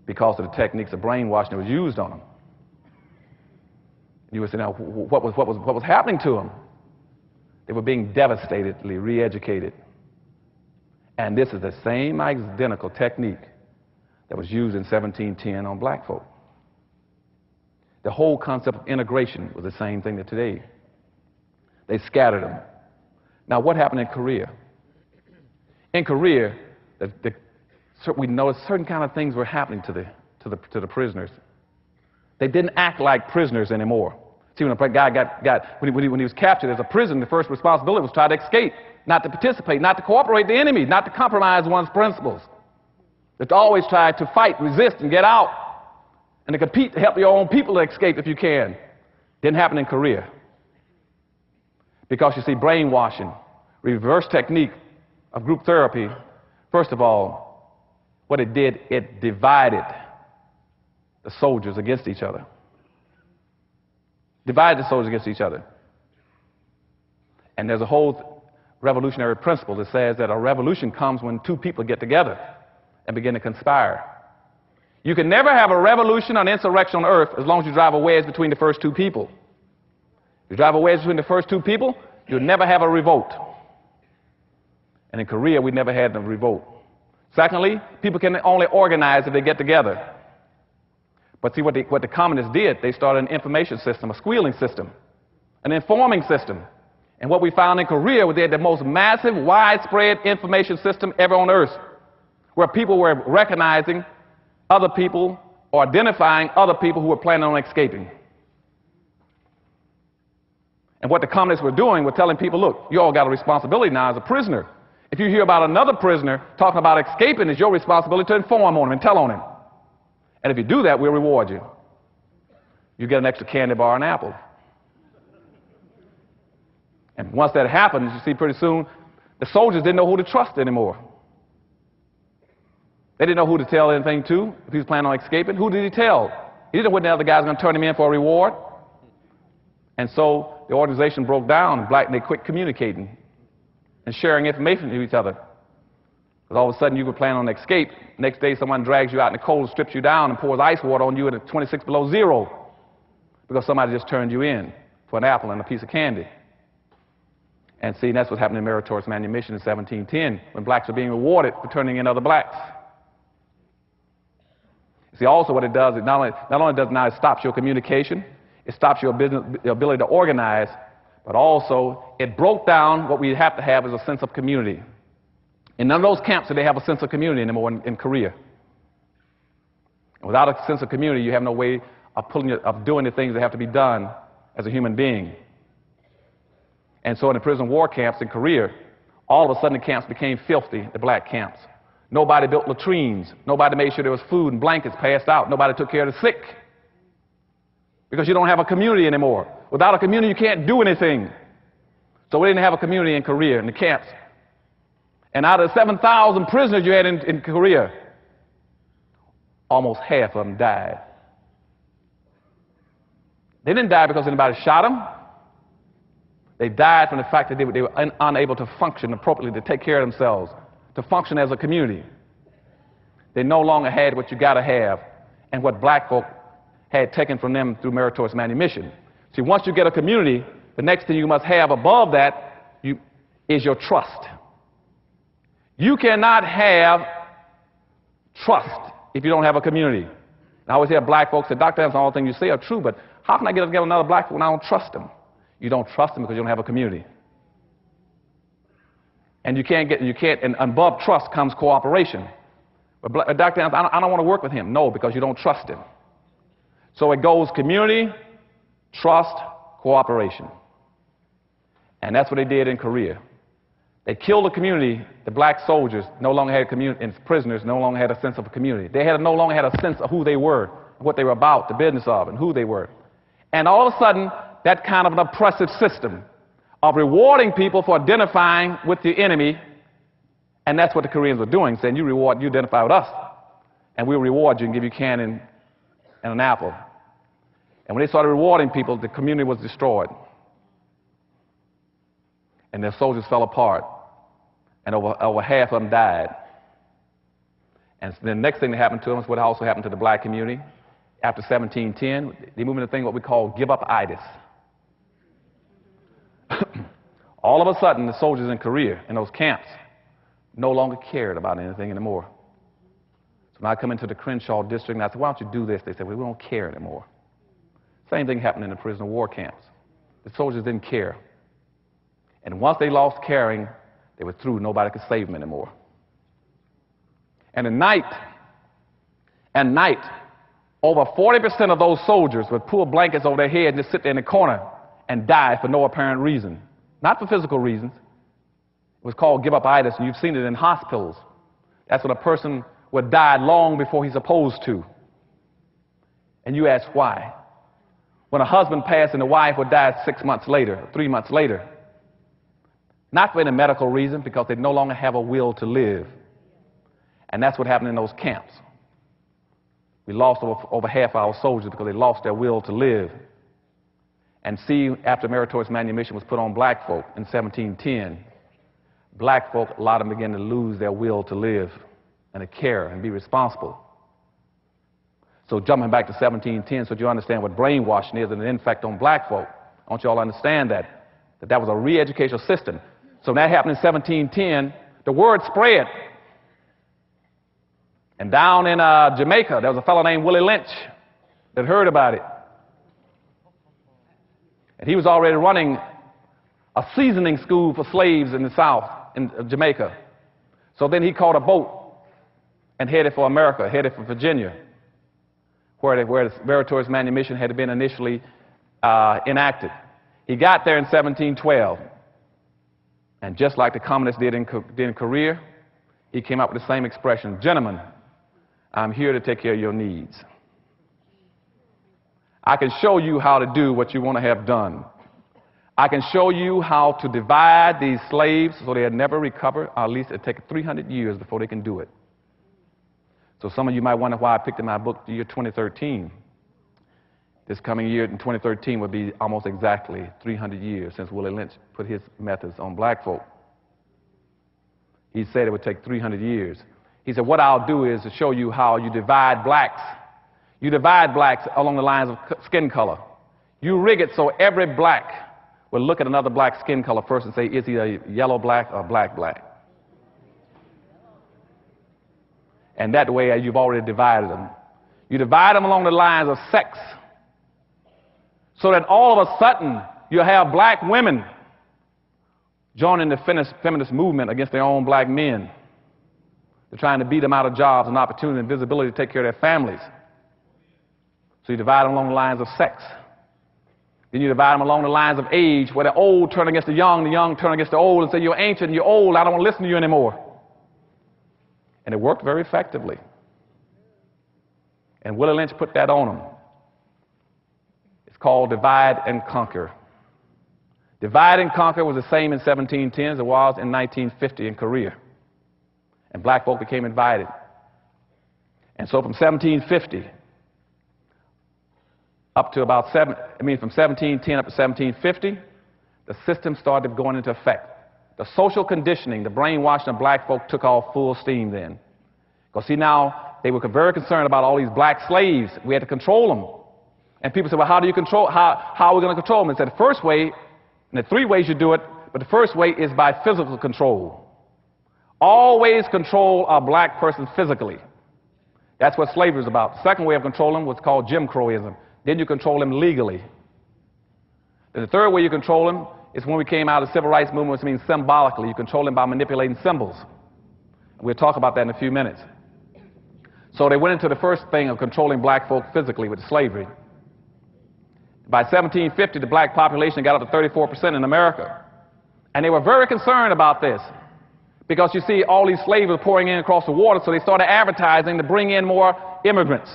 because of the techniques of brainwashing that was used on them. You would say, now, what was happening to them? They were being devastatedly re-educated. And this is the same identical technique that was used in 1710 on black folk. The whole concept of integration was the same thing that today. They scattered them. Now, what happened in Korea? In Korea, we noticed certain kind of things were happening to the prisoners. They didn't act like prisoners anymore. See, when a guy when he was captured as a prisoner, the first responsibility was to try to escape, not to participate, not to cooperate with the enemy, not to compromise one's principles. But to always try to fight, resist, and get out, and to compete to help your own people to escape if you can. Didn't happen in Korea. Because you see, brainwashing, reverse technique of group therapy, first of all, what it did, it divided the soldiers against each other. Divided the soldiers against each other. And there's a whole revolutionary principle that says that a revolution comes when two people get together and begin to conspire. You can never have a revolution or an insurrection on earth as long as you drive a wedge between the first two people. If you drive a wedge between the first two people, you'll never have a revolt. And in Korea, we never had a revolt. Secondly, people can only organize if they get together. But see, what the communists did, they started an information system, a squealing system, an informing system. And what we found in Korea was they had the most massive, widespread information system ever on earth, where people were recognizing other people or identifying other people who were planning on escaping. And what the communists were doing was telling people, look, you all got a responsibility now as a prisoner. If you hear about another prisoner talking about escaping, it's your responsibility to inform on him and tell on him. And if you do that, we'll reward you. You get an extra candy bar and apple. And once that happens, you see, pretty soon, the soldiers didn't know who to trust anymore. They didn't know who to tell anything to. If he was planning on escaping, who did he tell? He didn't know when the other guy's going to turn him in for a reward. And so the organization broke down, and they quit communicating and sharing information to each other. Because all of a sudden you were planning on escape. Next day someone drags you out in the cold, strips you down, and pours ice water on you at 26 below zero because somebody just turned you in for an apple and a piece of candy. And see, that's what happened in meritorious manumission in 1710 when blacks were being rewarded for turning in other blacks. See, also what it does, it not only does it stops your communication, it stops your ability to organize, but also it broke down what we have to have as a sense of community. In none of those camps did they have a sense of community anymore in Korea. And without a sense of community, you have no way of doing the things that have to be done as a human being. And so in the prison war camps in Korea, all of a sudden the camps became filthy, the black camps. Nobody built latrines. Nobody made sure there was food and blankets passed out. Nobody took care of the sick. Because you don't have a community anymore. Without a community, you can't do anything. So we didn't have a community in Korea, in the camps. And out of the 7,000 prisoners you had in Korea, almost half of them died. They didn't die because anybody shot them. They died from the fact that they were unable to function appropriately, to take care of themselves, to function as a community. They no longer had what you got to have and what black folk had taken from them through meritorious manumission. See, once you get a community, the next thing you must have above that is your trust. You cannot have trust if you don't have a community. And I always hear black folks say, Dr. Anderson, all the things you say are true, but how can I get together with another black folk when I don't trust them? You don't trust them because you don't have a community. And and above trust comes cooperation. But Dr. Anderson, I don't want to work with him. No, because you don't trust him. So it goes community, trust, cooperation. And that's what they did in Korea. They killed the community. The black soldiers no longer had a community, and prisoners no longer had a sense of a community. They no longer had a sense of who they were, what they were about, the business of, and who they were. And all of a sudden, that kind of an oppressive system of rewarding people for identifying with the enemy, and that's what the Koreans were doing, saying, you identify with us, and we'll reward you and give you a can and an apple. And when they started rewarding people, the community was destroyed. And their soldiers fell apart. And over half of them died. And the next thing that happened to them is what also happened to the black community. After 1710, they moved into a thing what we call give-up-itis. All of a sudden, the soldiers in Korea, in those camps, no longer cared about anything anymore. So when I come into the Crenshaw district and I said, why don't you do this? They said, well, we don't care anymore. Same thing happened in the prisoner of war camps. The soldiers didn't care. And once they lost caring, they were through. Nobody could save them anymore. And at night, over 40% of those soldiers would pull blankets over their head and just sit there in the corner and die for no apparent reason. Not for physical reasons. It was called give-up-itis, and you've seen it in hospitals. That's when a person would die long before he's supposed to. And you ask why. When a husband passed and the wife would die 6 months later, 3 months later. Not for any medical reason, because they no longer have a will to live. And that's what happened in those camps. We lost over half our soldiers because they lost their will to live. And see, after meritorious manumission was put on black folk in 1710, black folk, a lot of them began to lose their will to live and to care and be responsible. So jumping back to 1710, so you understand what brainwashing is and the effect on black folk. I want you all to understand that was a re-educational system. So when that happened in 1710, the word spread. And down in Jamaica, there was a fellow named Willie Lynch that heard about it. And he was already running a seasoning school for slaves in the South, in Jamaica. So then he caught a boat and headed for America, headed for Virginia, where the meritorious manumission had been initially enacted. He got there in 1712. And just like the communists did in Korea, he came up with the same expression, gentlemen, I'm here to take care of your needs. I can show you how to do what you want to have done. I can show you how to divide these slaves so they'll never recover, or at least it'll take 300 years before they can do it. So some of you might wonder why I picked in my book the year 2013. This coming year in 2013 would be almost exactly 300 years since Willie Lynch put his methods on black folk. He said it would take 300 years. He said, what I'll do is to show you how you divide blacks. You divide blacks along the lines of skin color. You rig it so every black will look at another black skin color first and say, is he a yellow black or black black? And that way, you've already divided them. You divide them along the lines of sex, so that all of a sudden, you have black women joining the feminist movement against their own black men. They're trying to beat them out of jobs and opportunity and visibility to take care of their families. So you divide them along the lines of sex. Then you divide them along the lines of age, where the old turn against the young turn against the old and say, you're ancient, you're old, I don't want to listen to you anymore. And it worked very effectively. And Willie Lynch put that on them. It's called divide and conquer. Divide and conquer was the same in 1710 as it was in 1950 in Korea. And black folk became invited. And so from 1750 up to about from 1710 up to 1750, the system started going into effect. The social conditioning, the brainwashing of black folk took off full steam then. Because see, now they were very concerned about all these black slaves. We had to control them. And people said, well, how do you control, how are we going to control them? And said, the first way, and there are three ways you do it, but the first way is by physical control. Always control a black person physically. That's what slavery is about. The second way of controlling was called Jim Crowism. Then you control him legally. Then the third way you control him is when we came out of the civil rights movement, which means symbolically. You control him by manipulating symbols. We'll talk about that in a few minutes. So they went into the first thing of controlling black folk physically with slavery. By 1750, the black population got up to 34% in America. And they were very concerned about this. Because you see, all these slaves were pouring in across the water, so they started advertising to bring in more immigrants.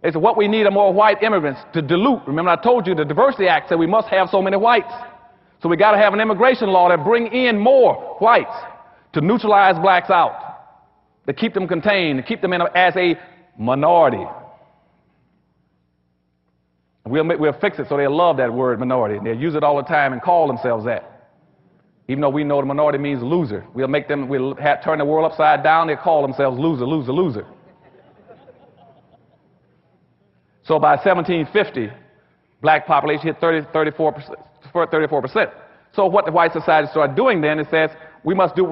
They said, what we need are more white immigrants to dilute. Remember, I told you the Diversity Act said we must have so many whites. So we got to have an immigration law that bring in more whites to neutralize blacks out, to keep them contained, to keep them as a minority. We'll fix it so they'll love that word minority. They'll use it all the time and call themselves that. Even though we know the minority means loser. We'll turn the world upside down. They'll call themselves loser, loser, loser. So by 1750, black population hit 34%. So what the white society started doing then, it says, we must do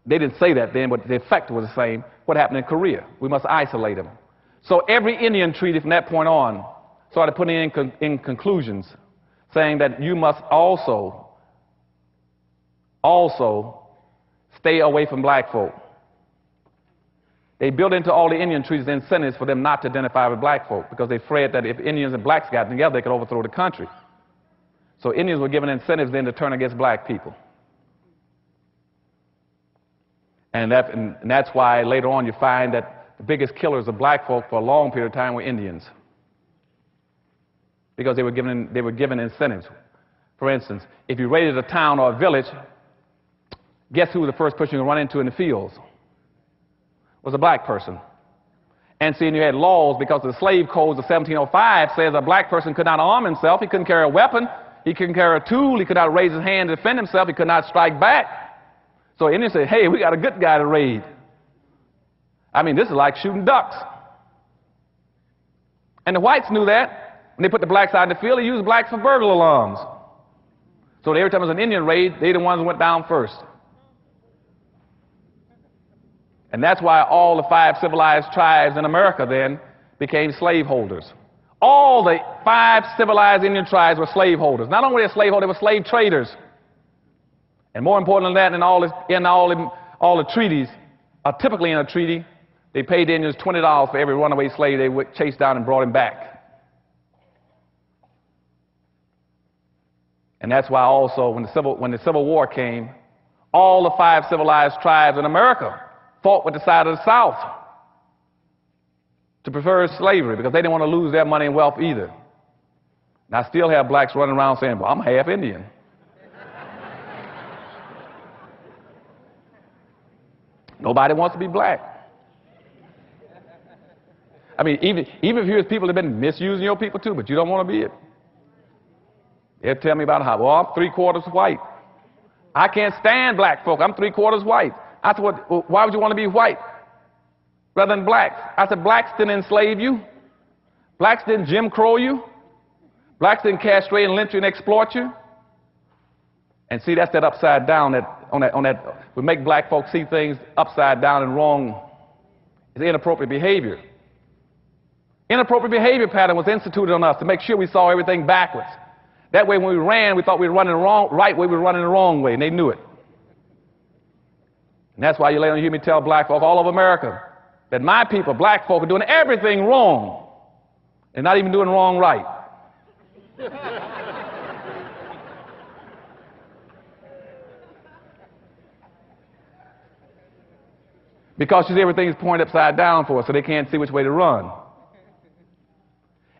they didn't say that then, but the effect was the same. What happened in Korea? We must isolate them. So every Indian treaty from that point on started putting in conclusions saying that you must also stay away from black folk. They built into all the Indian treaties incentives for them not to identify with black folk because they afraid that if Indians and blacks got together, they could overthrow the country. So Indians were given incentives then to turn against black people. And that's why later on you find that the biggest killers of black folk for a long period of time were Indians. Because they were given incentives. For instance, if you raided a town or a village, guess who was the first person you run into in the fields? Was a black person. And see, and you had laws because the slave codes of 1705 says a black person could not arm himself, he couldn't carry a weapon, he couldn't carry a tool, he could not raise his hand to defend himself, he could not strike back. So Indians said, hey, we got a good guy to raid. I mean, this is like shooting ducks. And the whites knew that. When they put the blacks out in the field, they used blacks for burglar alarms. So every time there was an Indian raid, they the ones who went down first. And that's why all the 5 civilized tribes in America then became slaveholders. All the 5 civilized Indian tribes were slaveholders. Not only were they slaveholders, they were slave traders. And more important than that, in all the treaties, typically in a treaty, they paid the Indians $20 for every runaway slave they chased down and brought him back. And that's why also when the Civil War came, all the 5 civilized tribes in America fought with the side of the South to prefer slavery because they didn't want to lose their money and wealth either. And I still have blacks running around saying, well, I'm half Indian. Nobody wants to be black. I mean, even if here's people that have been misusing your people too, but you don't want to be it. They'll tell me about how, well, I'm 3/4 white. I can't stand black folk. I'm 3/4 white. I said, well, why would you want to be white rather than blacks? I said, blacks didn't enslave you. Blacks didn't Jim Crow you. Blacks didn't castrate and lynch you and exploit you. And see, that's that upside down, we make black folks see things upside down and wrong. It's inappropriate behavior. Inappropriate behavior pattern was instituted on us to make sure we saw everything backwards. That way when we ran, we thought we were running the right way, we were running the wrong way, and they knew it. And that's why you later hear me tell black folk all over America that my people, black folk, are doing everything wrong and not even doing wrong right. because you see everything is pointed upside down for us, so they can't see which way to run.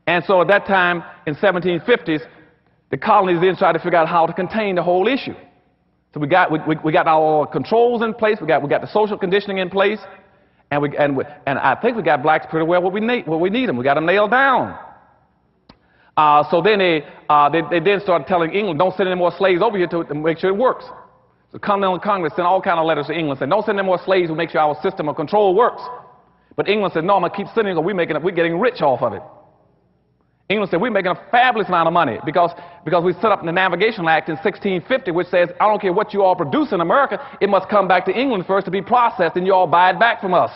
And so at that time, in 1750s, the colonies then tried to figure out how to contain the whole issue. So we got our controls in place, we got the social conditioning in place, and I think we got blacks pretty well where we need them. We got them nailed down. So then they then started telling England, don't send any more slaves over here to make sure it works. So Continental Congress sent all kind of letters to England saying, don't send any more slaves to make sure our system of control works. But England said, no, I'm going to keep sending them, we're getting rich off of it. England said, we're making a fabulous amount of money because we set up the Navigation Act in 1650, which says, I don't care what you all produce in America, it must come back to England first to be processed, and you all buy it back from us.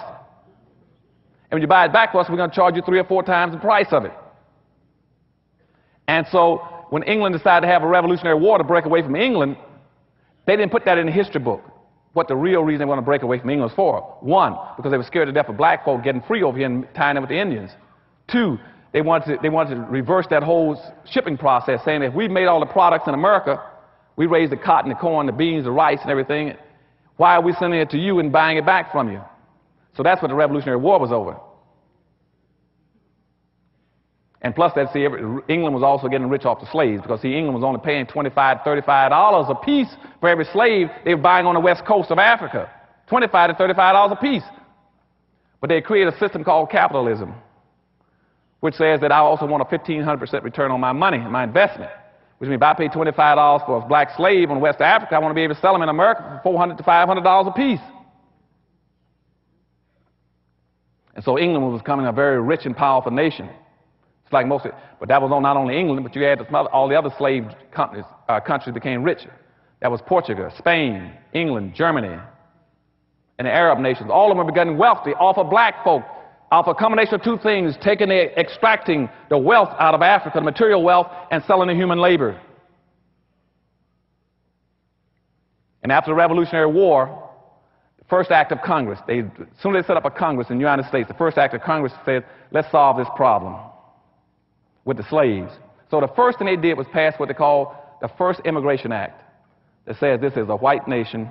And when you buy it back from us, we're going to charge you 3 or 4 times the price of it. And so when England decided to have a Revolutionary War to break away from England, they didn't put that in the history book, what the real reason they want to break away from England was for. 1, because they were scared to death of black folk getting free over here and tying in with the Indians. 2, they wanted to reverse that whole shipping process, saying that if we made all the products in America, we raised the cotton, the corn, the beans, the rice, and everything, why are we sending it to you and buying it back from you? So that's what the Revolutionary War was over. And plus, England was also getting rich off the slaves, because see, England was only paying $25, $35 a piece for every slave they were buying on the west coast of Africa. $25 to $35 a piece. But they created a system called capitalism, which says that I also want a 1,500% return on my money, my investment. Which means if I pay $25 for a black slave in West Africa, I want to be able to sell them in America for $400 to $500 a piece. And so England was becoming a very rich and powerful nation. It's like most, but that was not only England, but you had all the other slave countries became richer. That was Portugal, Spain, England, Germany, and the Arab nations. All of them were becoming wealthy off of black folk, off a combination of 2 things, extracting the wealth out of Africa, the material wealth, and selling the human labor. And after the Revolutionary War, the first act of Congress, as soon as they set up a Congress in the United States, the first act of Congress said, let's solve this problem with the slaves. So the first thing they did was pass what they call the First Immigration Act, that says this is a white nation,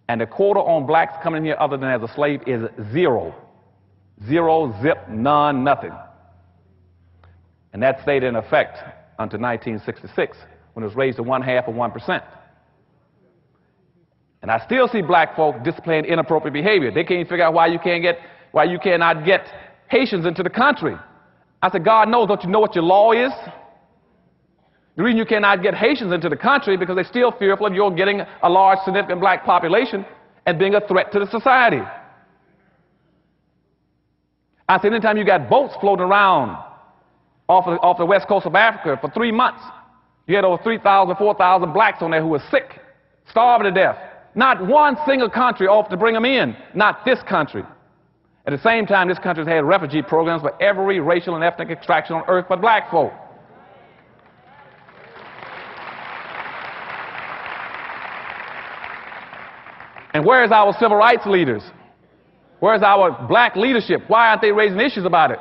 and the quota on blacks coming in here other than as a slave is 0. 0, zip, none, nothing. And that stayed in effect until 1966, when it was raised to 1/2 of 1%. And I still see black folk displaying inappropriate behavior. They can't figure out why you cannot get Haitians into the country. I said, God knows, don't you know what your law is? The reason you cannot get Haitians into the country is because they're still fearful of you getting a large, significant black population and being a threat to the society. I said, anytime you got boats floating around off the west coast of Africa for 3 months, you had over 3,000, 4,000 blacks on there who were sick, starving to death. Not one single country offered to bring them in, not this country. At the same time, this country has had refugee programs for every racial and ethnic extraction on earth but black folk. And where is our civil rights leaders? Where's our black leadership? Why aren't they raising issues about it?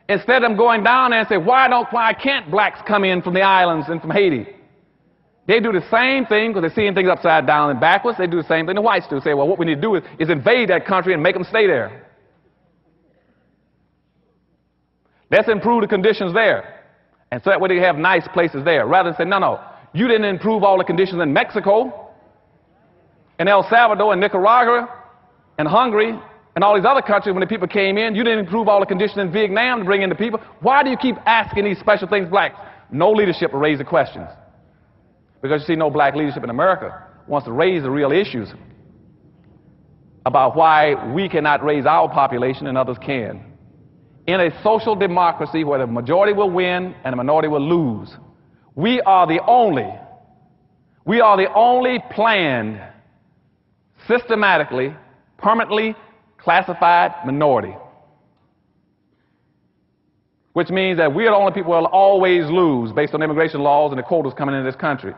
Instead of them going down there and say, why can't blacks come in from the islands and from Haiti? They do the same thing because they're seeing things upside down and backwards. They do the same thing the whites do. Say, well, what we need to do is invade that country and make them stay there. Let's improve the conditions there. And so that way they have nice places there. Rather than say, no, you didn't improve all the conditions in Mexico, in El Salvador, and Nicaragua, and Hungary, and all these other countries. When the people came in, you didn't improve all the conditions in Vietnam to bring in the people. Why do you keep asking these special things, blacks? No leadership will raise the questions. Because you see, no black leadership in America wants to raise the real issues about why we cannot raise our population and others can. In a social democracy where the majority will win and the minority will lose, we are the only planned, systematically, permanently classified minority. Which means that we are the only people who will always lose based on immigration laws and the quotas coming into this country.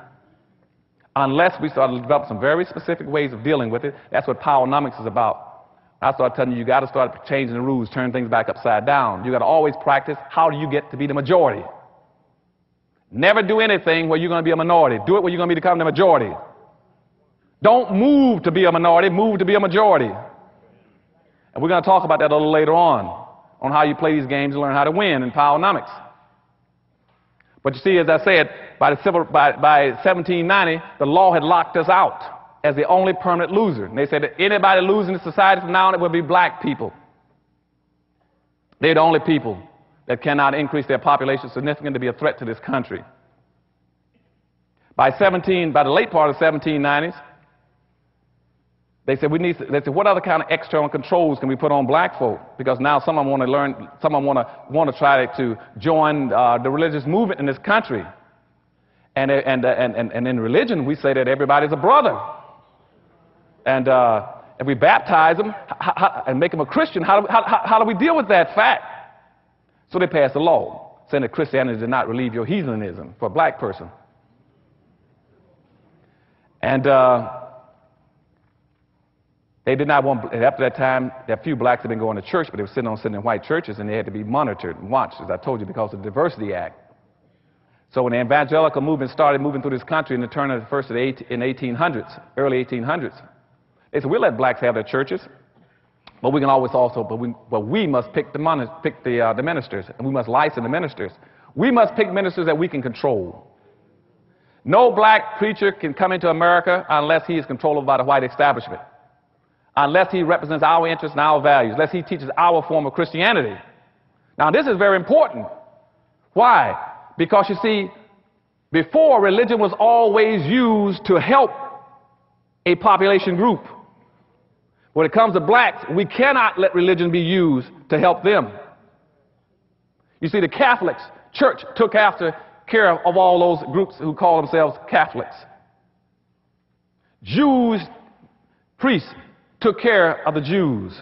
Unless we start to develop some very specific ways of dealing with it. That's what powernomics is about. I start telling you, you got to start changing the rules, turn things back upside down. You got to always practice, how do you get to be the majority? Never do anything where you're going to be a minority. Do it where you're going to become the majority. Don't move to be a minority, move to be a majority. And we're going to talk about that a little later on how you play these games and learn how to win in powernomics. But you see, as I said, by 1790, the law had locked us out as the only permanent loser. And they said that anybody losing in society from now on, it would be black people. They're the only people that cannot increase their population significantly to be a threat to this country. By the late part of the 1790s, they said what other kind of external controls can we put on black folk? Because now someone want to learn, someone want to try to join the religious movement in this country. And in religion, we say that everybody's a brother. And if we baptize them and make them a Christian, how do we deal with that fact? So they passed a law saying that Christianity did not relieve your heathenism for a black person. And they did not want, after that time, a few blacks had been going to church, but they were sitting in white churches, and they had to be monitored and watched, as I told you, because of the Diversity Act. So when the evangelical movement started moving through this country in the turn of the first of the 1800s, early 1800s, they said, we'll let blacks have their churches, but we can always also, but we must pick the ministers, and we must license the ministers. We must pick ministers that we can control. No black preacher can come into America unless he is controlled by the white establishment, unless he represents our interests and our values, unless he teaches our form of Christianity. Now, this is very important. Why? Because, you see, before, religion was always used to help a population group. When it comes to blacks, we cannot let religion be used to help them. You see, the Catholics, church took care of all those groups who call themselves Catholics. Jews, priests, took care of the Jews.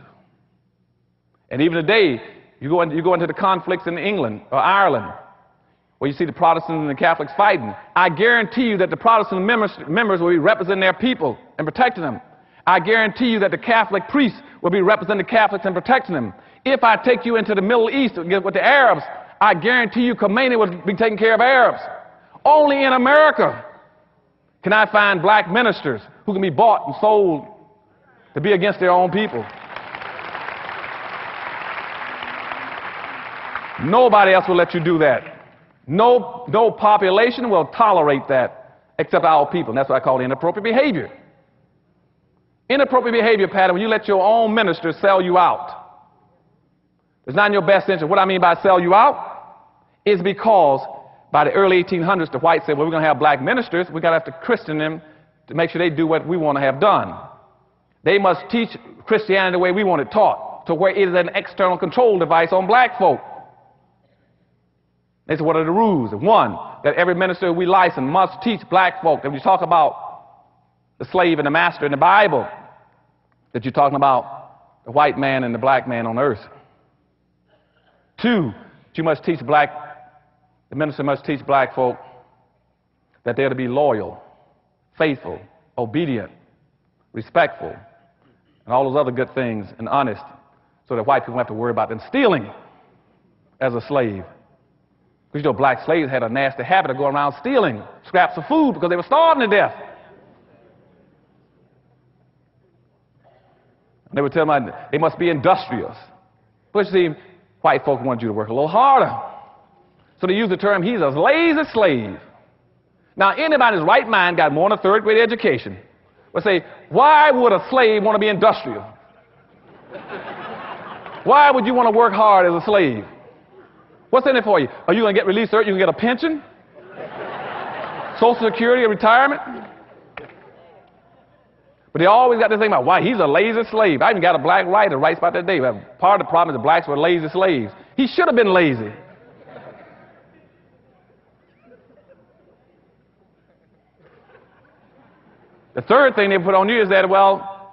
And even today, you go into the conflicts in England or Ireland, where you see the Protestants and the Catholics fighting. I guarantee you that the Protestant members will be representing their people and protecting them. I guarantee you that the Catholic priests will be representing the Catholics and protecting them. If I take you into the Middle East with the Arabs, I guarantee you Khomeini will be taking care of Arabs. Only in America can I find black ministers who can be bought and sold to be against their own people. Nobody else will let you do that. No population will tolerate that except our people. And that's what I call inappropriate behavior. Inappropriate behavior pattern when you let your own ministers sell you out. It's not in your best interest. What I mean by sell you out is because by the early 1800s, the whites said, well, we're going to have black ministers. We're going to have to Christian them to make sure they do what we want to have done. They must teach Christianity the way we want it taught, to where it is an external control device on black folk. They said, what are the rules? One, that every minister we license must teach black folk. And when you talk about the slave and the master in the Bible, that you're talking about the white man and the black man on earth. Two, you must teach the minister must teach black folk that they're to be loyal, faithful, obedient, respectful, and all those other good things, and honest, so that white people don't have to worry about them stealing as a slave. Because, you know, black slaves had a nasty habit of going around stealing scraps of food because they were starving to death. And they would tell them they must be industrious. But you see, white folk wanted you to work a little harder. So they use the term, he's a lazy slave. Now, anybody in his right mind got more than a third-grade education would say, why would a slave want to be industrial? Why would you want to work hard as a slave? What's in it for you? Are you going to get released early? You can get a pension? Social Security or retirement? But they always got this thing about why he's a lazy slave. I even got a black writer who writes about that day. Part of the problem is the blacks were lazy slaves. He should have been lazy. The third thing they put on you is that, well,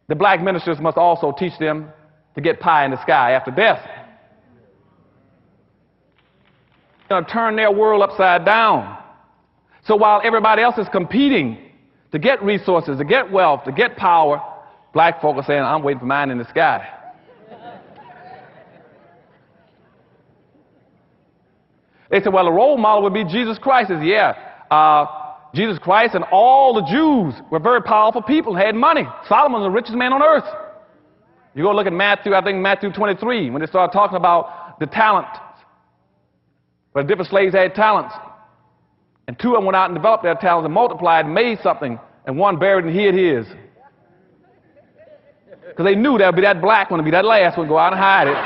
the black ministers must also teach them to get pie in the sky after death. They're going to turn their world upside down. So while everybody else is competing to get resources, to get wealth, to get power, black folk are saying, I'm waiting for mine in the sky. They said, well, the role model would be Jesus Christ. I said, yeah. Jesus Christ and all the Jews were very powerful people and had money. Solomon was the richest man on earth. You go look at Matthew, I think Matthew 23, when they start talking about the talent. But different slaves had talents. And two of them went out and developed their talents and multiplied and made something. And one buried and hid his. Because they knew there would be that black one, to be that last one, go out and hide it.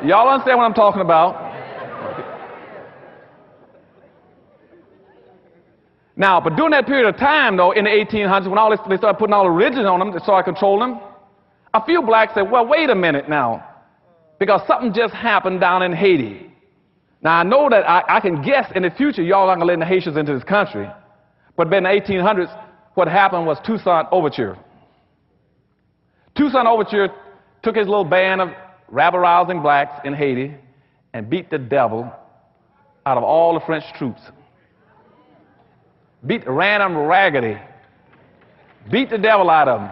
Y'all understand what I'm talking about? Now, but during that period of time, though, in the 1800s, when all this, they started putting all the religion on them, they started controlling them, a few blacks said, well, wait a minute now, because something just happened down in Haiti. Now, I know that I can guess in the future y'all aren't going to let the Haitians into this country, but in the 1800s, what happened was Toussaint Overture. Toussaint Overture took his little band of rabble-rousing blacks in Haiti and beat the devil out of all the French troops. Ran them raggedy. Beat the devil out of them.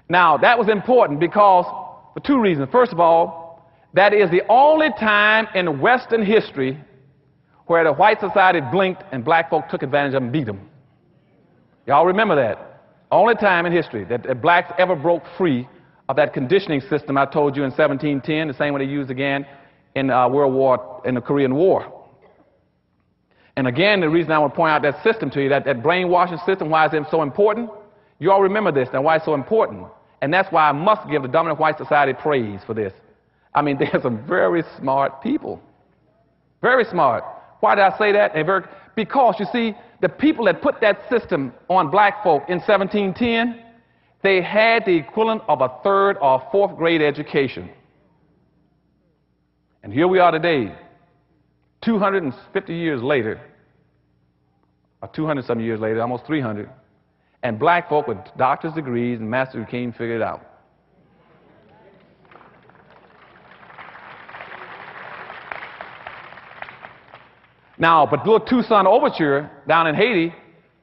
Now, that was important because, for two reasons. First of all, that is the only time in Western history where the white society blinked and black folk took advantage of them and beat them. Y'all remember that? Only time in history that blacks ever broke free of that conditioning system I told you in 1710, the same one they used again in in the Korean War. And again, the reason I want to point out that system to you, that brainwashing system, why is it so important? You all remember this, and why it's so important. And that's why I must give the dominant white society praise for this. I mean, they're some very smart people. Very smart. Why did I say that? Because, you see, the people that put that system on black folk in 1710, they had the equivalent of a third or fourth grade education. And here we are today, 250 years later, or 200-some years later, almost 300, and black folk with doctor's degrees and master's degrees can't figure it out. Now, but little Toussaint Overture down in Haiti,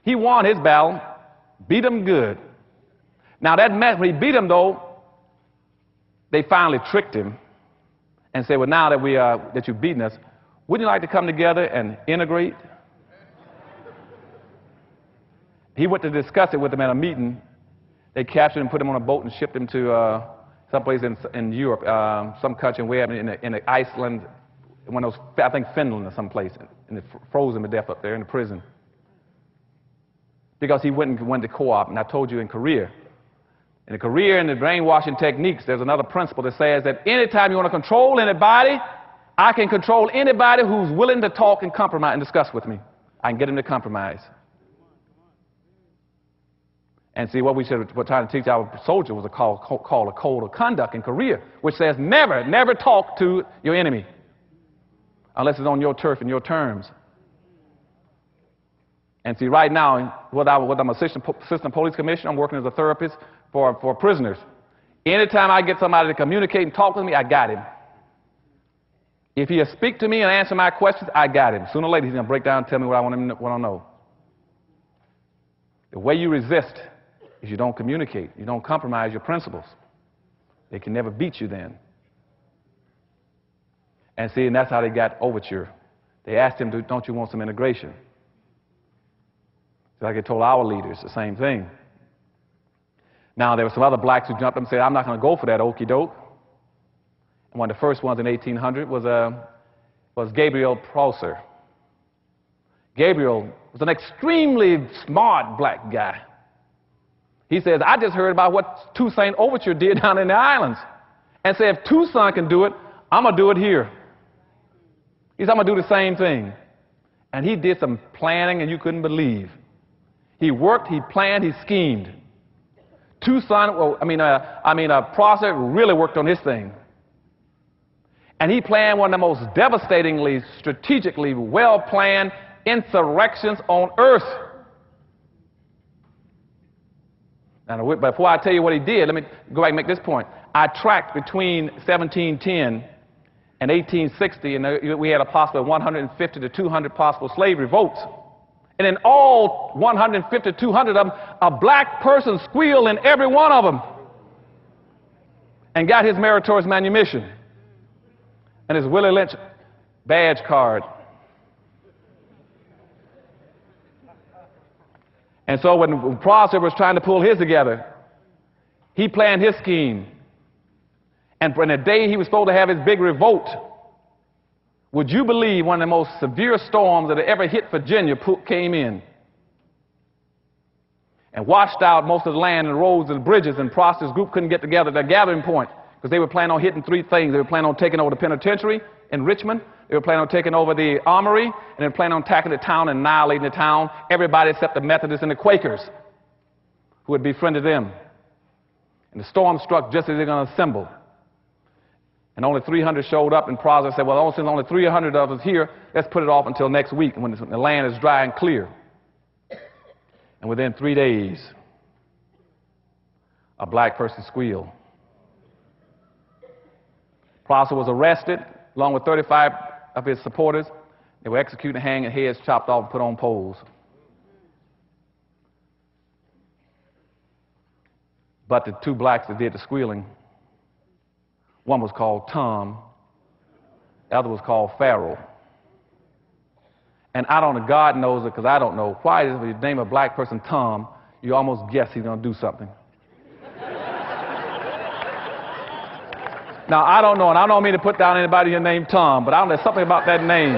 he won his battle, beat him good. Now, when he beat him, though, they finally tricked him and said, well, now that you've beaten us, wouldn't you like to come together and integrate? He went to discuss it with them at a meeting. They captured him, put him on a boat, and shipped him to someplace in Europe, some country in Iceland, one of those, I think Finland or someplace, and they froze him to death up there in the prison. Because he went to co-op, and I told you in Korea. In the Korea and the brainwashing techniques, there's another principle that says that anytime you want to control anybody, I can control anybody who's willing to talk and compromise and discuss with me. I can get him to compromise. And see, what we're trying to teach our soldiers was called a code of conduct in Korea, which says never, never talk to your enemy unless it's on your turf and your terms. And see, right now, with I'm assistant police commissioner, I'm working as a therapist for prisoners. Anytime I get somebody to communicate and talk with me, I got him. If he'll speak to me and answer my questions, I got him. Sooner or later, he's going to break down and tell me what I want him to know. The way you resist is you don't communicate. You don't compromise your principles. They can never beat you then. And see, and that's how they got Overture. They asked him, don't you want some integration? So like they told our leaders the same thing. Now, there were some other blacks who jumped up and said, I'm not going to go for that okey doke. And one of the first ones in 1800 was Gabriel Prosser. Gabriel was an extremely smart black guy. He says, I just heard about what Toussaint Overture did down in the islands. And said, if Toussaint can do it, I'm going to do it here. He said, I'm going to do the same thing. And he did some planning and you couldn't believe. He worked, he planned, he schemed. Prosser really worked on his thing. And he planned one of the most devastatingly, strategically well-planned insurrections on earth. Now, before I tell you what he did, let me go back and make this point. I tracked between 1710 and 1860, and we had a possible 150 to 200 possible slavery votes. And in all 150 to 200 of them, a black person squealed in every one of them and got his meritorious manumission and his Willie Lynch badge card. And so when Prosser was trying to pull his together, he planned his scheme. And for the day he was supposed to have his big revolt, would you believe one of the most severe storms that had ever hit Virginia came in and washed out most of the land and roads and bridges, and Prosser's group couldn't get together at their gathering point because they were planning on hitting three things. They were planning on taking over the penitentiary in Richmond, they were planning on taking over the armory, and they were planning on attacking the town and annihilating the town, everybody except the Methodists and the Quakers who had befriended them. And the storm struck just as they were going to assemble. And only 300 showed up, and Prosser said, well, since only 300 of us here, let's put it off until next week when the land is dry and clear. And within 3 days, a black person squealed. Prosser was arrested, along with 35 of his supporters. They were executed, hanged, and heads chopped off and put on poles. But the two blacks that did the squealing, one was called Tom, the other was called Pharaoh. And I don't know, God knows it because I don't know. Why is it when you name a black person Tom, you almost guess he's going to do something? Now, I don't know, and I don't mean to put down anybody here named Tom, but I don't know, there's something about that name.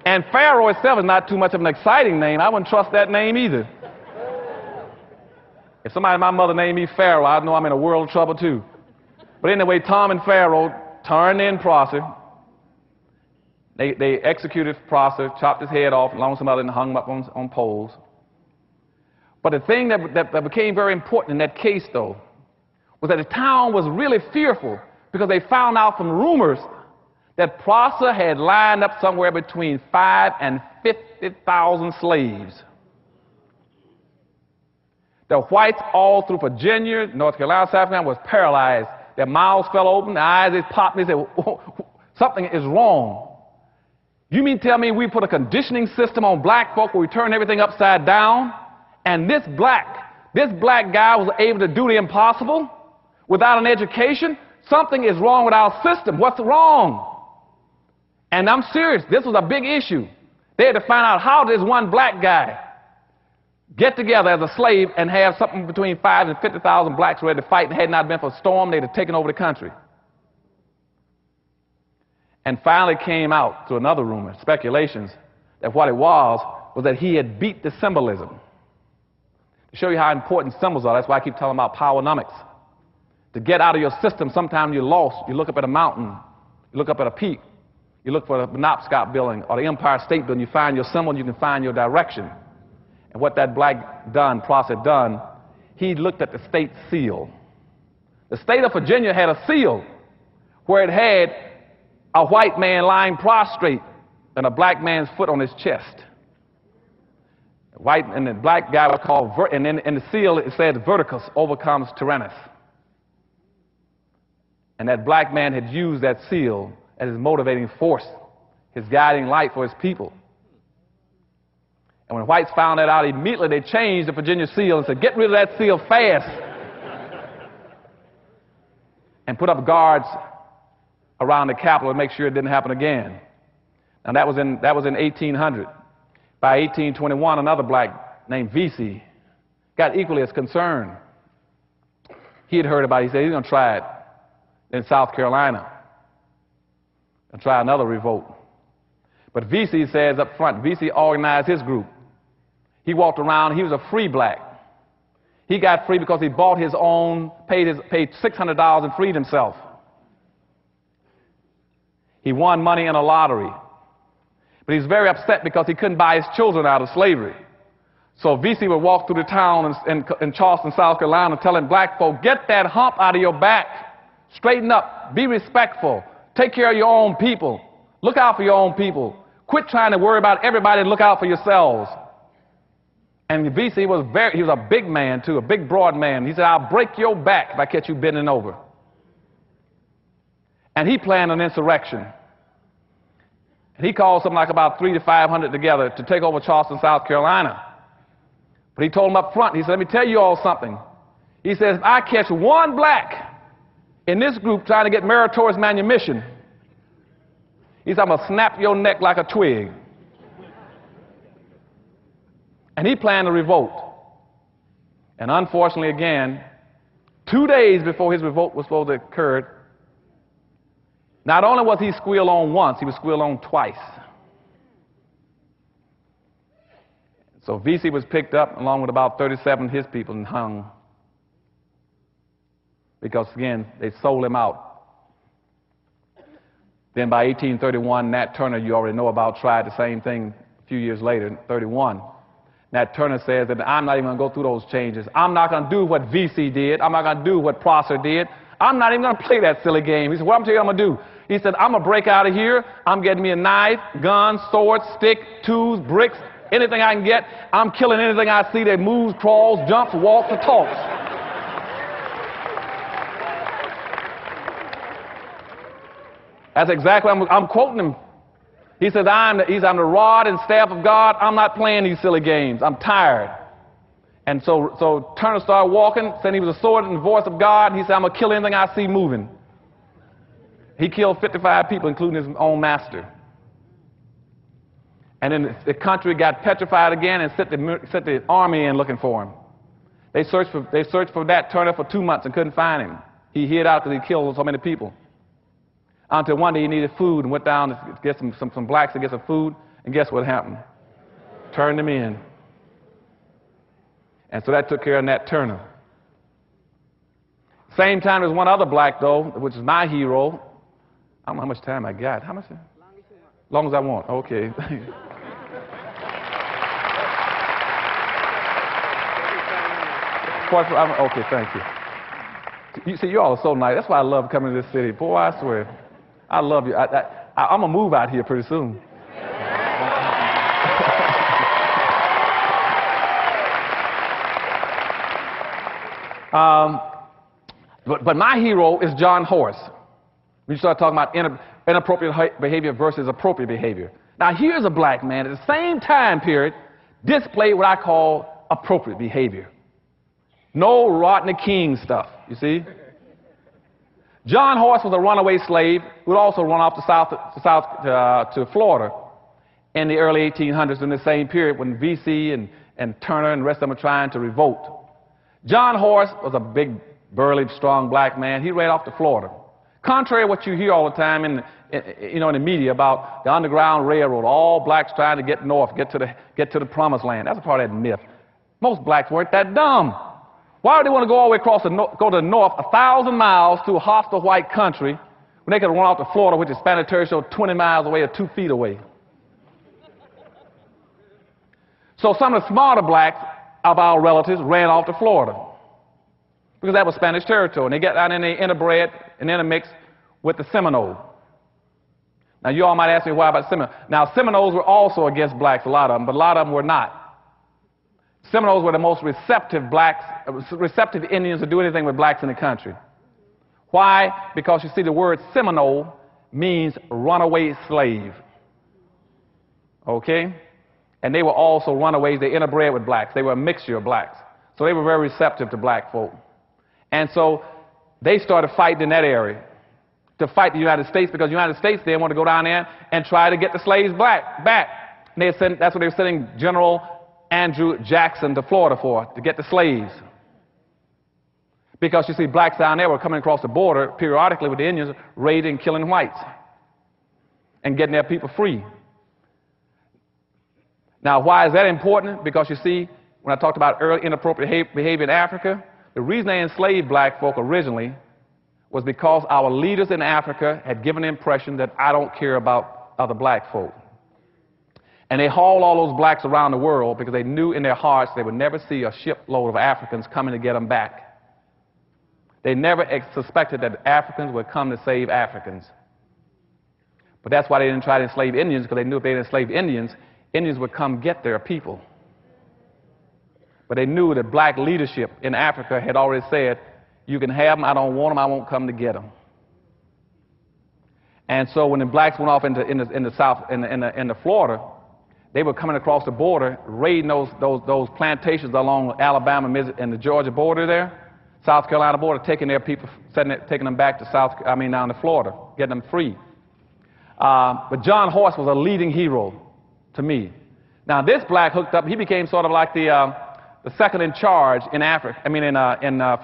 And Pharaoh itself is not too much of an exciting name. I wouldn't trust that name either. If somebody, my mother, named me Pharaoh, I'd know I'm in a world of trouble too. But anyway, Tom and Pharaoh turned in Prosser. They executed Prosser, chopped his head off, along with some other, and hung him up on poles. But the thing that became very important in that case, though, was that the town was really fearful because they found out from rumors that Prosser had lined up somewhere between 5,000 and 50,000 slaves. The whites all through Virginia, North Carolina, South Carolina was paralyzed. Their mouths fell open, their eyes they popped, and they said, something is wrong. You mean tell me we put a conditioning system on black folk where we turn everything upside down, and this black guy was able to do the impossible without an education? Something is wrong with our system. What's wrong? And I'm serious, this was a big issue. They had to find out how does one black guy get together as a slave and have something between 5,000 and 50,000 blacks ready to fight, and had it not been for a storm, they'd have taken over the country. And finally came out through another rumor, speculations, that what it was that he had beat the symbolism. To show you how important symbols are, that's why I keep telling about powernomics. To get out of your system, sometimes you're lost. You look up at a mountain, you look up at a peak, you look for the Penobscot building or the Empire State Building, you find your symbol and you can find your direction. And what that black Prosser done, he looked at the state seal. The state of Virginia had a seal where it had a white man lying prostrate and a black man's foot on his chest. White and the black guy was called, and in the seal it said, Verticus overcomes Tyrannus. And that black man had used that seal as his motivating force, his guiding light for his people. And when whites found that out, immediately they changed the Virginia seal and said, get rid of that seal fast. And put up guards around the Capitol to make sure it didn't happen again. Now that was in 1800. By 1821, another black named Vesey got equally as concerned. He had heard about it. He said he's going to try it in South Carolina and try another revolt. But Vesey says up front, Vesey organized his group. He walked around, he was a free black. He got free because he bought his own, paid $600 and freed himself. He won money in a lottery. But he's very upset because he couldn't buy his children out of slavery. So Vesey would walk through the town in Charleston, South Carolina, telling black folk, get that hump out of your back. Straighten up. Be respectful. Take care of your own people. Look out for your own people. Quit trying to worry about everybody and look out for yourselves. And Vesey was a big man, too, a big, broad man. He said, I'll break your back if I catch you bending over. And he planned an insurrection. And he called something like about 300 to 500 together to take over Charleston, South Carolina. But he told them up front, he said, let me tell you all something. He says, if I catch one black in this group trying to get meritorious manumission, he said, I'm going to snap your neck like a twig. And he planned a revolt. And unfortunately, again, 2 days before his revolt was supposed to occur, not only was he squealed on once, he was squealed on twice. So VC was picked up along with about 37 of his people and hung. Because, again, they sold him out. Then by 1831, Nat Turner, you already know about, tried the same thing a few years later, in 31. Nat Turner says that I'm not even going to go through those changes. I'm not going to do what VC did. I'm not going to do what Prosser did. I'm not even going to play that silly game. He said, what I'm telling you I'm going to do? He said, I'm going to break out of here. I'm getting me a knife, gun, sword, stick, tools, bricks, anything I can get. I'm killing anything I see that moves, crawls, jumps, walks, or talks. That's exactly what I'm quoting him. He says, I'm the rod and staff of God. I'm not playing these silly games. I'm tired. And so Turner started walking, saying he was a sword and the voice of God. And he said, I'm going to kill anything I see moving. He killed 55 people, including his own master. And then the country got petrified again and sent the army in looking for him. They searched for Nat Turner for 2 months and couldn't find him. He hid out because he killed so many people. Until one day he needed food and went down to get some blacks to get some food, and guess what happened? Turned them in. And so that took care of Nat Turner. Same time, there's one other black, though, which is my hero. I don't know how much time I got. How much? Long as I want. Okay. Okay, thank you. You see, you all are so nice. That's why I love coming to this city. Boy, I swear. I love you. I'm going to move out here pretty soon. But my hero is John Horace. We start talking about inappropriate behavior versus appropriate behavior. Now, here's a black man at the same time period displayed what I call appropriate behavior. No Rodney King stuff, you see? John Horace was a runaway slave who would also run off to Florida in the early 1800s, in the same period when VC and Turner and the rest of them were trying to revolt. John Horace was a big, burly, strong black man. He ran off to Florida. Contrary to what you hear all the time in the media about the Underground Railroad, all blacks trying to get north, get to the promised land. That's a part of that myth. Most blacks weren't that dumb. Why would they want to go all the way across go to the north 1,000 miles to a hostile white country when they could run out to Florida, which is Spanish territory, 20 miles away or 2 feet away? So some of the smarter blacks of our relatives ran off to Florida because that was Spanish territory. And they got down and they interbred and intermixed with the Seminoles. Now, you all might ask me why about Seminoles. Now, Seminoles were also against blacks, a lot of them, but a lot of them were not. Seminoles were the most receptive Indians to do anything with blacks in the country. Why? Because you see, the word Seminole means runaway slave. Okay? And they were also runaways. They interbred with blacks. They were a mixture of blacks. So they were very receptive to black folk. And so they started fighting in that area to fight the United States, because the United States then wanted to go down there and try to get the slaves back. And that's what they were sending General Andrew Jackson to Florida for, to get the slaves. Because you see, blacks down there were coming across the border periodically with the Indians, raiding and killing whites and getting their people free. Now, why is that important? Because you see, when I talked about early inappropriate behavior in Africa, the reason they enslaved black folk originally was because our leaders in Africa had given the impression that I don't care about other black folk. And they hauled all those blacks around the world because they knew in their hearts they would never see a shipload of Africans coming to get them back. They never suspected that Africans would come to save Africans. But that's why they didn't try to enslave Indians, because they knew if they enslaved Indians, Indians would come get their people. But they knew that black leadership in Africa had already said, you can have them, I don't want them, I won't come to get them. And so when the blacks went off into Florida, they were coming across the border, raiding those plantations along Alabama and the Georgia border there, South Carolina border, taking their people, taking them back to down to Florida, getting them free. But John Horace was a leading hero to me. Now, this black hooked up, he became sort of like the second in charge in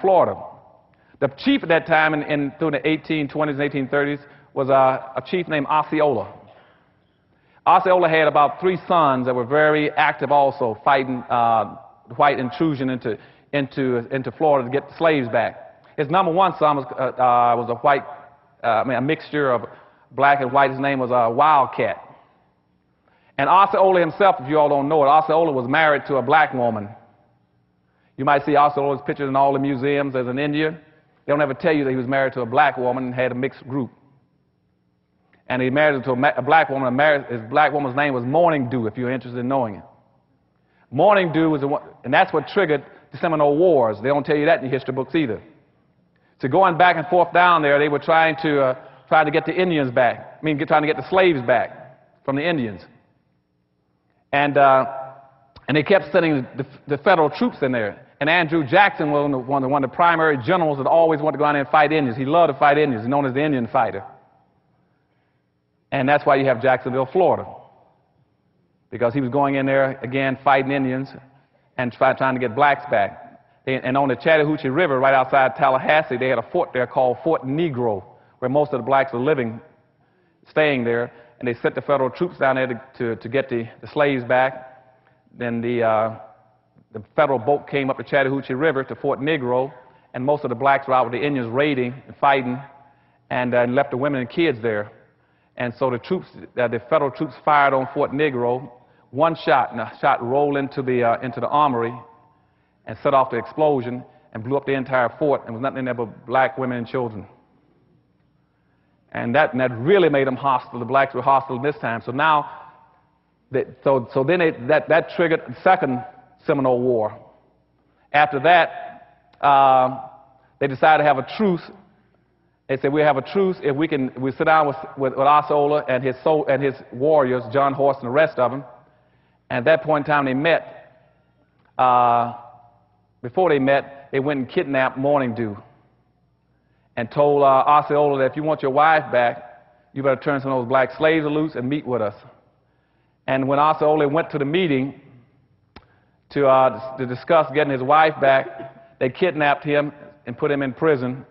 Florida. The chief at that time, through the 1820s and 1830s, was a chief named Osceola. Osceola had about 3 sons that were very active also, fighting white intrusion into Florida to get the slaves back. His number 1 son was a white, a mixture of black and white. His name was Wildcat. And Osceola himself, if you all don't know it, Osceola was married to a black woman. You might see Osceola's pictures in all the museums as an Indian. They don't ever tell you that he was married to a black woman and had a mixed group. And he married to a black woman. His black woman's name was Morning Dew, if you're interested in knowing it. Morning Dew was and that's what triggered the Seminole Wars. They don't tell you that in the history books either. So going back and forth down there, they were trying to get the Indians back. Trying to get the slaves back from the Indians. And they kept sending the federal troops in there. And Andrew Jackson was one of the primary generals that always wanted to go out there and fight Indians. He loved to fight Indians. He's known as the Indian fighter. And that's why you have Jacksonville, Florida. Because he was going in there, again, fighting Indians and trying to get blacks back. And on the Chattahoochee River, right outside Tallahassee, they had a fort there called Fort Negro, where most of the blacks were living, staying there. And they sent the federal troops down there to get the slaves back. Then the federal boat came up the Chattahoochee River to Fort Negro, and most of the blacks were out with the Indians raiding and fighting, and left the women and kids there. And so the federal troops fired on Fort Negro, 1 shot, and a shot rolled into the armory and set off the explosion and blew up the entire fort, and was nothing in there but black women and children. And that really made them hostile. The blacks were hostile this time. So now, that triggered the Second Seminole War. After that, they decided to have a truce. They said, we'll have a truce if we sit down with Osceola and his warriors, John Horse and the rest of them. And at that point in time, they met. Before they met, they went and kidnapped Morning Dew and told Osceola that if you want your wife back, you better turn some of those black slaves loose and meet with us. And when Osceola went to the meeting to discuss getting his wife back, they kidnapped him and put him in prison.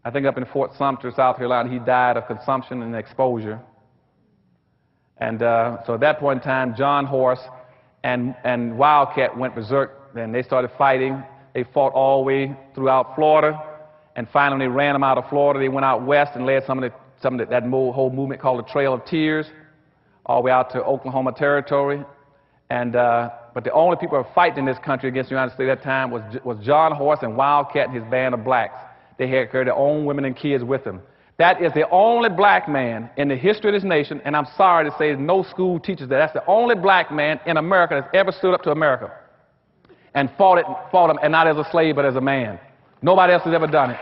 I think up in Fort Sumter, South Carolina. He died of consumption and exposure. And so at that point in time, John Horse and Wildcat went berserk, and they started fighting. They fought all the way throughout Florida. And finally, they ran them out of Florida. They went out west and led some of that whole movement called the Trail of Tears, all the way out to Oklahoma Territory. And but the only people who were fighting in this country against the United States at that time was John Horse and Wildcat and his band of blacks. They had carried their own women and kids with them. That is the only black man in the history of this nation, and I'm sorry to say no school teaches that. That's the only black man in America that's ever stood up to America and fought him, and not as a slave, but as a man. Nobody else has ever done it.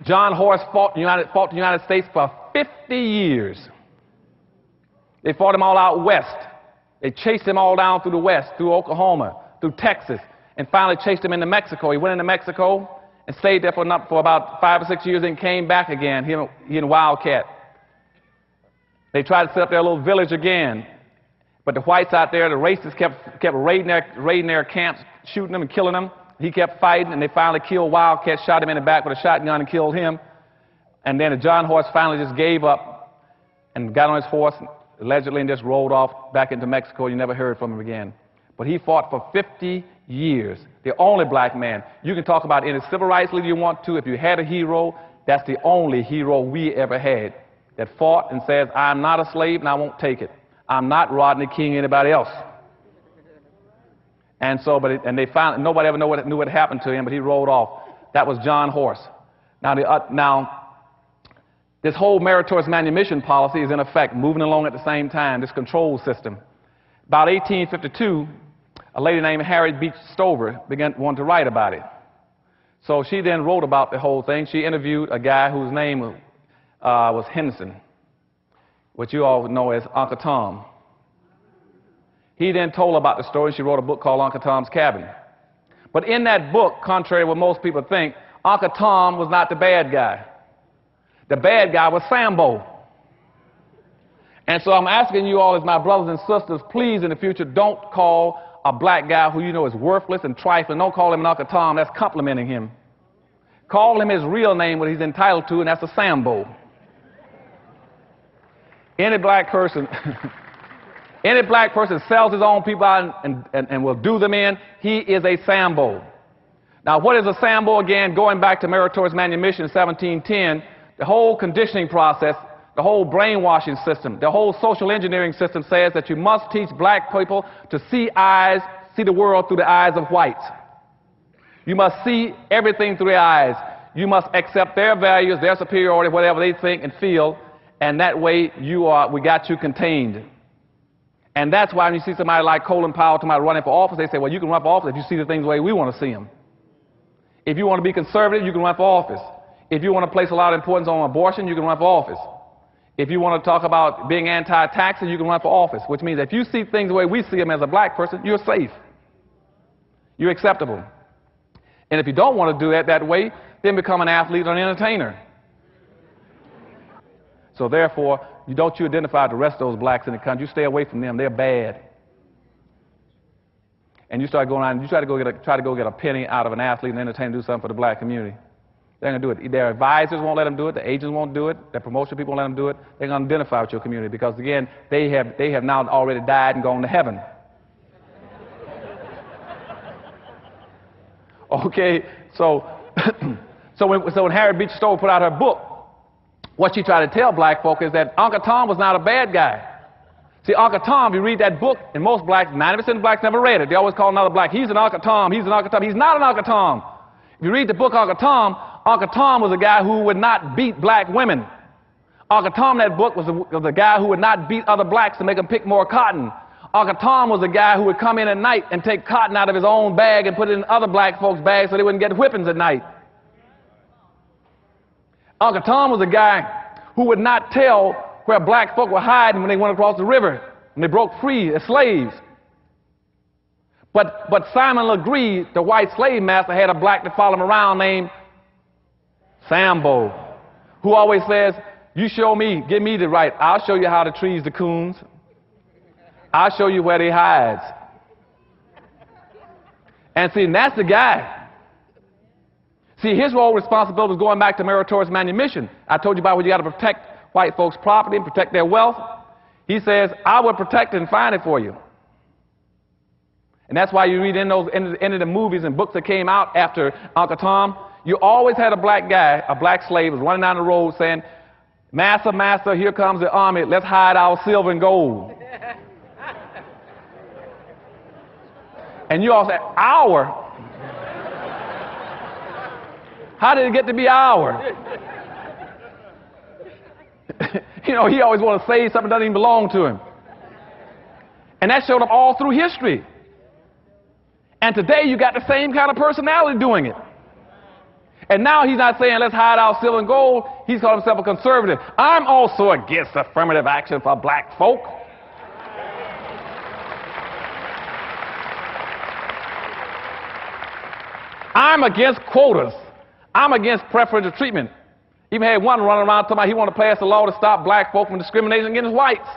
John Horse fought the United States for 50 years. They fought him all out west. They chased him all down through the west, through Oklahoma, through Texas, and finally chased him into Mexico. He went into Mexico and stayed there for about 5 or 6 years and came back again, he and Wildcat. They tried to set up their little village again, but the whites out there, the racists, kept raiding their camps, shooting them and killing them. He kept fighting, and they finally killed Wildcat, shot him in the back with a shotgun and killed him. And then John Horse finally just gave up and got on his horse, allegedly, and just rolled off back into Mexico. You never heard from him again. But he fought for 50 years, the only black man. You can talk about any civil rights leader you want to. If you had a hero, that's the only hero we ever had that fought and says, I'm not a slave and I won't take it. I'm not Rodney King or anybody else. And so, they found nobody ever knew what happened to him, but he rolled off. That was John Horse. Now, this whole meritorious manumission policy is in effect, moving along at the same time, this control system. About 1852, a lady named Harriet Beach Stover wanted to write about it. So she then wrote about the whole thing. She interviewed a guy whose name was Henson, which you all know as Uncle Tom. He then told about the story. She wrote a book called Uncle Tom's Cabin. But in that book, contrary to what most people think, Uncle Tom was not the bad guy. The bad guy was Sambo. And so I'm asking you all as my brothers and sisters, please in the future don't call a black guy who you know is worthless and trifling. Don't call him an Uncle Tom. That's complimenting him. Call him his real name, what he's entitled to, and that's a Sambo. Any black person any black person sells his own people out and will do them in, he is a Sambo. Now, what is a Sambo again? Going back to Meritorious Manumission in 1710, the whole conditioning process, the whole brainwashing system, the whole social engineering system says that you must teach black people to see the world through the eyes of whites. You must see everything through their eyes. You must accept their values, their superiority, whatever they think and feel, and that way we got you contained. And that's why when you see somebody like Colin Powell running for office, they say, well, you can run for office if you see the things the way we want to see them. If you want to be conservative, you can run for office. If you want to place a lot of importance on abortion, you can run for office. If you want to talk about being anti-taxing, you can run for office, which means if you see things the way we see them as a black person, you're safe. You're acceptable. And if you don't want to do it that way, then become an athlete or an entertainer. So therefore, you identify the rest of those blacks in the country. You stay away from them. They're bad. And you start going out and you try to go get a penny out of an athlete and entertainer, do something for the black community. They're going to do it. Their advisors won't let them do it. The agents won't do it. Their promotion people won't let them do it. They're going to identify with your community because, again, they have now already died and gone to heaven. Okay, so when Harriet Beecher Stowe put out her book, what she tried to tell black folk is that Uncle Tom was not a bad guy. See, Uncle Tom, you read that book, and most blacks, 90% of blacks never read it. They always call another black, he's an Uncle Tom, he's an Uncle Tom. He's not an Uncle Tom. If you read the book Uncle Tom was a guy who would not beat black women. Uncle Tom, that book, was a guy who would not beat other blacks to make them pick more cotton. Uncle Tom was a guy who would come in at night and take cotton out of his own bag and put it in other black folks' bags so they wouldn't get whippings at night. Uncle Tom was a guy who would not tell where black folk were hiding when they went across the river and they broke free as slaves. But Simon Legree, the white slave master, had a black to follow him around named Sambo, who always says, you show me, give me the right, I'll show you how to trees the coons. I'll show you where they hide. And see, and that's the guy. See, his role responsibility was going back to Meritorious Manumission. I told you about where you got to protect white folks' property and protect their wealth. He says, I will protect it and find it for you. And that's why you read in the movies and books that came out after Uncle Tom, you always had a black guy, a black slave, was running down the road saying, Master, master, here comes the army, let's hide our silver and gold. And you all say, our? How did it get to be our? You know, he always wants to say something that doesn't even belong to him. And that showed up all through history. And today you got the same kind of personality doing it. And now he's not saying let's hide our silver and gold. He's called himself a conservative. I'm also against affirmative action for black folk. I'm against quotas. I'm against preferential treatment. Even had one running around talking about he wanted to pass a law to stop black folk from discrimination against whites.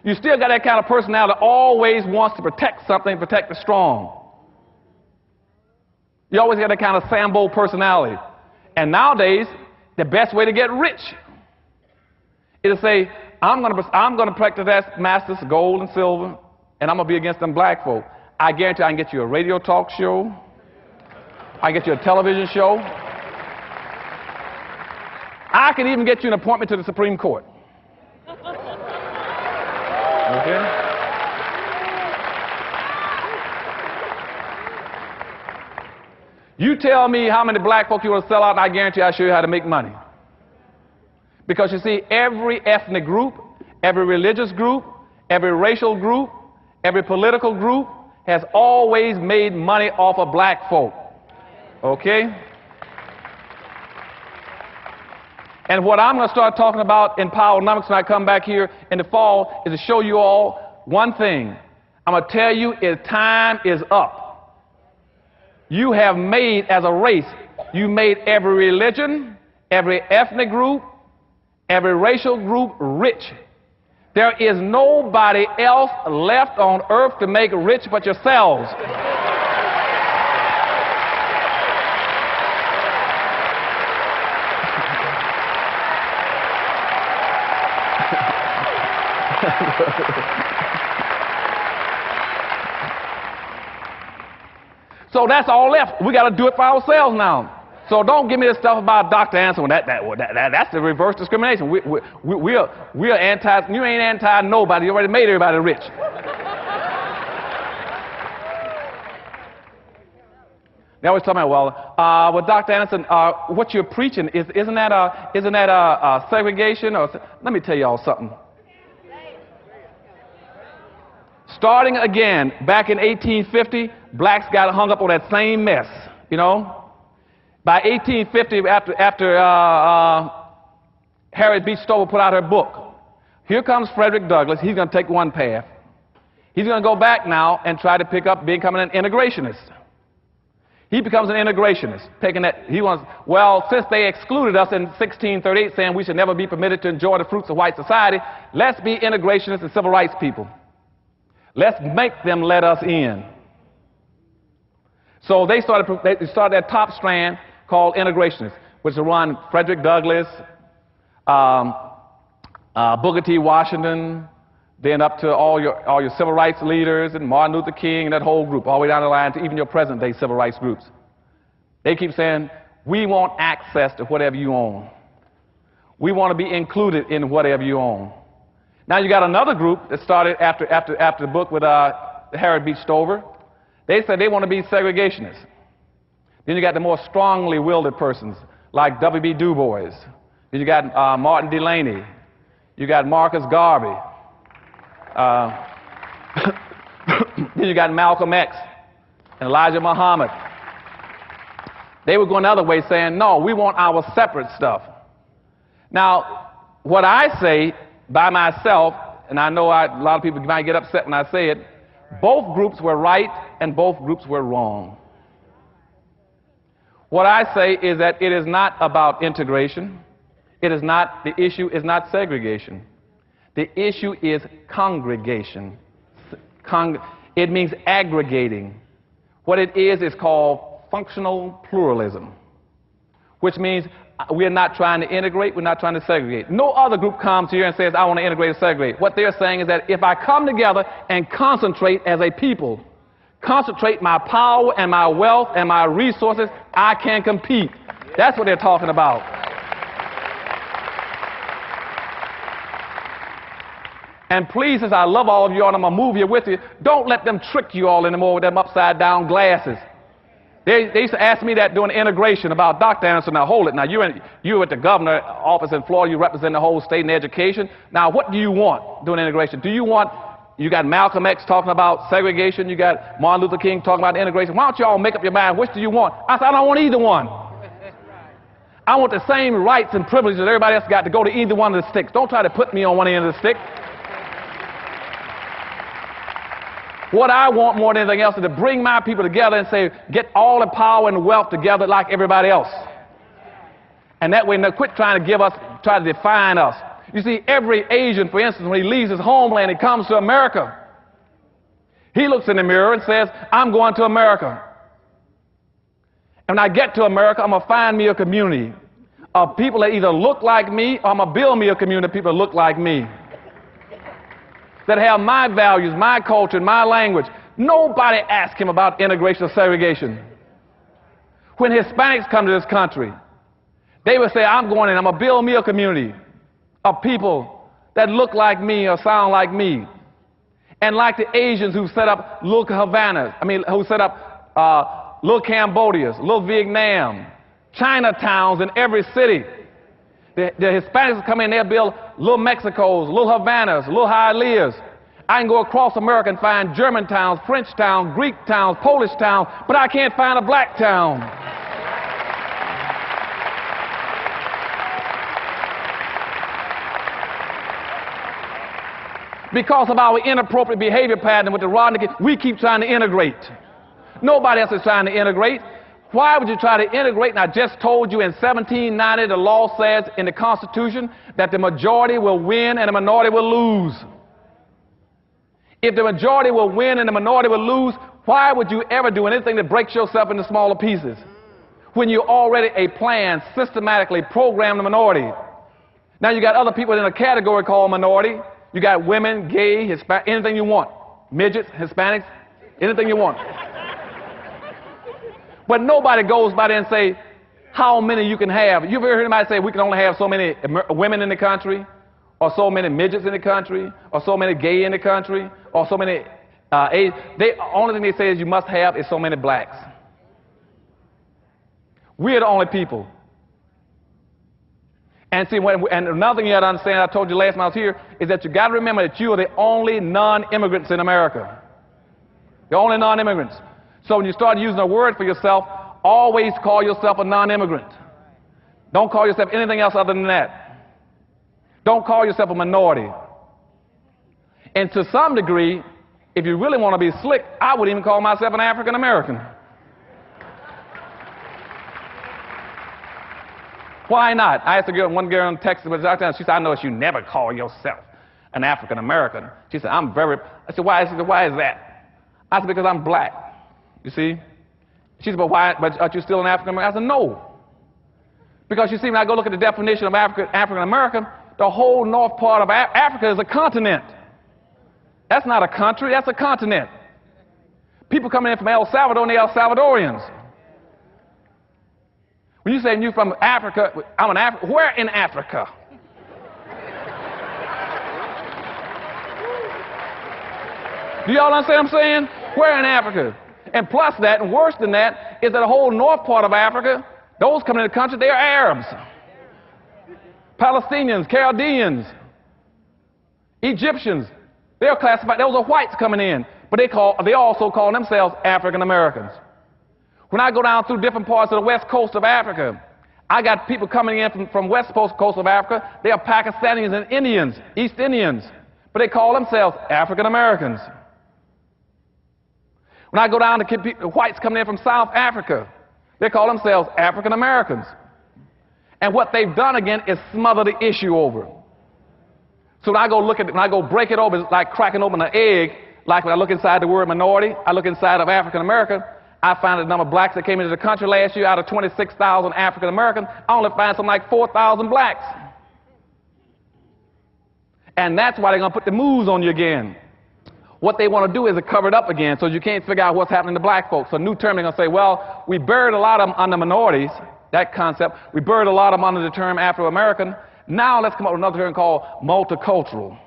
You still got that kind of personality that always wants to protect something, protect the strong. You always got that kind of Sambo personality. And nowadays, the best way to get rich is to say, I'm going to practice that master's gold and silver, and I'm going to be against them black folk. I guarantee I can get you a radio talk show. I can get you a television show. I can even get you an appointment to the Supreme Court. Okay? You tell me how many black folk you want to sell out, and I guarantee I'll show you how to make money. Because you see, every ethnic group, every religious group, every racial group, every political group has always made money off of black folk. Okay? And what I'm going to start talking about in Powernomics when I come back here in the fall is to show you all one thing. I'm going to tell you time is up. You have made, as a race, you made every religion, every ethnic group, every racial group rich. There is nobody else left on earth to make rich but yourselves. So that's all left. We got to do it for ourselves now. So don't give me this stuff about Dr. Anderson. That's the reverse discrimination. We are anti. You ain't anti nobody. You already made everybody rich. They always tell me, well, Dr. Anderson, what you're preaching isn't that segregation? Or let me tell y'all something. Starting again, back in 1850, blacks got hung up on that same mess, you know. By 1850, after Harriet Beecher Stover put out her book, here comes Frederick Douglass. He's going to take one path. He's going to go back now and try to pick up becoming an integrationist. He becomes an integrationist, taking that, he wants, well, since they excluded us in 1638, saying we should never be permitted to enjoy the fruits of white society, let's be integrationists and civil rights people. Let's make them let us in. So they started that top strand called integrationists, which will run Frederick Douglass, Booker T. Washington, then up to all your civil rights leaders and Martin Luther King and that whole group, all the way down the line to even your present-day civil rights groups. They keep saying, we want access to whatever you own. We want to be included in whatever you own. Now you got another group that started after the book with Harriet Beecher Stover. They said they want to be segregationists. Then you got the more strongly willed persons like W.B. Du Bois. Then you got Martin Delany. You got Marcus Garvey. Then you got Malcolm X and Elijah Muhammad. They were going the other way, saying, no, we want our separate stuff. Now, what I say by myself, and I know a lot of people might get upset when I say it, both groups were right and both groups were wrong. What I say is that it is not about integration. It is not, the issue is not segregation. The issue is congregation. It means aggregating. What it is called functional pluralism, which means we're not trying to integrate, we're not trying to segregate. No other group comes here and says, I want to integrate or segregate. What they're saying is that if I come together and concentrate as a people, concentrate my power and my wealth and my resources, I can compete. That's what they're talking about. And please, since I love all of you all, I'm going to move here with you, don't let them trick you all anymore with them upside-down glasses. They used to ask me that during the integration about Dr. Anderson. Now, hold it. Now, you're at the governor's office in Florida. You represent the whole state in education. Now, what do you want during integration? Do you want, you got Malcolm X talking about segregation. You got Martin Luther King talking about integration. Why don't you all make up your mind? Which do you want? I said, I don't want either one. I want the same rights and privileges that everybody else got to go to either one of the sticks. Don't try to put me on one end of the stick. What I want more than anything else is to bring my people together and say, get all the power and wealth together like everybody else. And that way, no, quit trying to give us, try to define us. You see, every Asian, for instance, when he leaves his homeland, he comes to America. He looks in the mirror and says, I'm going to America. And when I get to America, I'm going to find me a community of people that either look like me or I'm going to build me a community of people that look like me, that have my values, my culture, and my language. Nobody asked him about integration or segregation. When Hispanics come to this country, they would say, I'm going in, I'm going to build me a community of people that look like me or sound like me. And like the Asians who set up little Havanas, who set up little Cambodias, little Vietnam, Chinatowns in every city. The Hispanics come in, they'll build little Mexicos, little Havanas, little Hialeahs. I can go across America and find German towns, French towns, Greek towns, Polish towns, but I can't find a black town. Because of our inappropriate behavior pattern with the rod and the, we keep trying to integrate. Nobody else is trying to integrate. Why would you try to integrate? And I just told you in 1790 the law says in the Constitution that the majority will win and the minority will lose. If the majority will win and the minority will lose, why would you ever do anything that breaks yourself into smaller pieces when you already a plan systematically program the minority? Now you got other people in a category called minority. You got women, gay, Hispanic, anything you want. Midgets, Hispanics, anything you want. But nobody goes by there and say how many you can have. You've ever heard anybody say we can only have so many women in the country, or so many midgets in the country, or so many gay in the country, or so many the only thing they say is you must have is so many blacks. We're the only people. And see, and another thing you have to understand, I told you last time I was here, is that you got to remember that you are the only non-immigrants in America. The only non-immigrants. So when you start using a word for yourself, always call yourself a non-immigrant. Don't call yourself anything else other than that. Don't call yourself a minority. And to some degree, if you really want to be slick, I would even call myself an African American. Why not? I asked one girl in Texas, she said, I noticed you never call yourself an African American. She said, I said, why? She said, why is that? I said, because I'm black. You see? She said, but why? But are you still an African American? I said, no. Because you see, when I go look at the definition of African American, the whole north part of Africa is a continent. That's not a country, that's a continent. People coming in from El Salvador, and they're El Salvadorians. When you say you're from Africa, I'm an African. Where in Africa? Do y'all understand what I'm saying? Where in Africa? And plus that, and worse than that, is that the whole north part of Africa, those coming into the country, they are Arabs, Palestinians, Chaldeans, Egyptians. They are classified. Those are whites coming in, but they also call themselves African Americans. When I go down through different parts of the west coast of Africa, I got people coming in from west coast of Africa. They are Pakistanis and Indians, East Indians, but they call themselves African Americans. When I go down to whites coming in from South Africa, they call themselves African Americans. And what they've done again is smother the issue over. So when I go look at it, when I go break it open, it's like cracking open an egg. Like when I look inside the word minority, I look inside of African American, I find the number of blacks that came into the country last year out of 26,000 African Americans, I only find something like 4,000 blacks. And that's why they're going to put the moves on you again. What they want to do is to cover it up again so you can't figure out what's happening to black folks. So a new term, they're going to say, well, we buried a lot of them under minorities, that concept. We buried a lot of them under the term Afro-American. Now let's come up with another term called multicultural.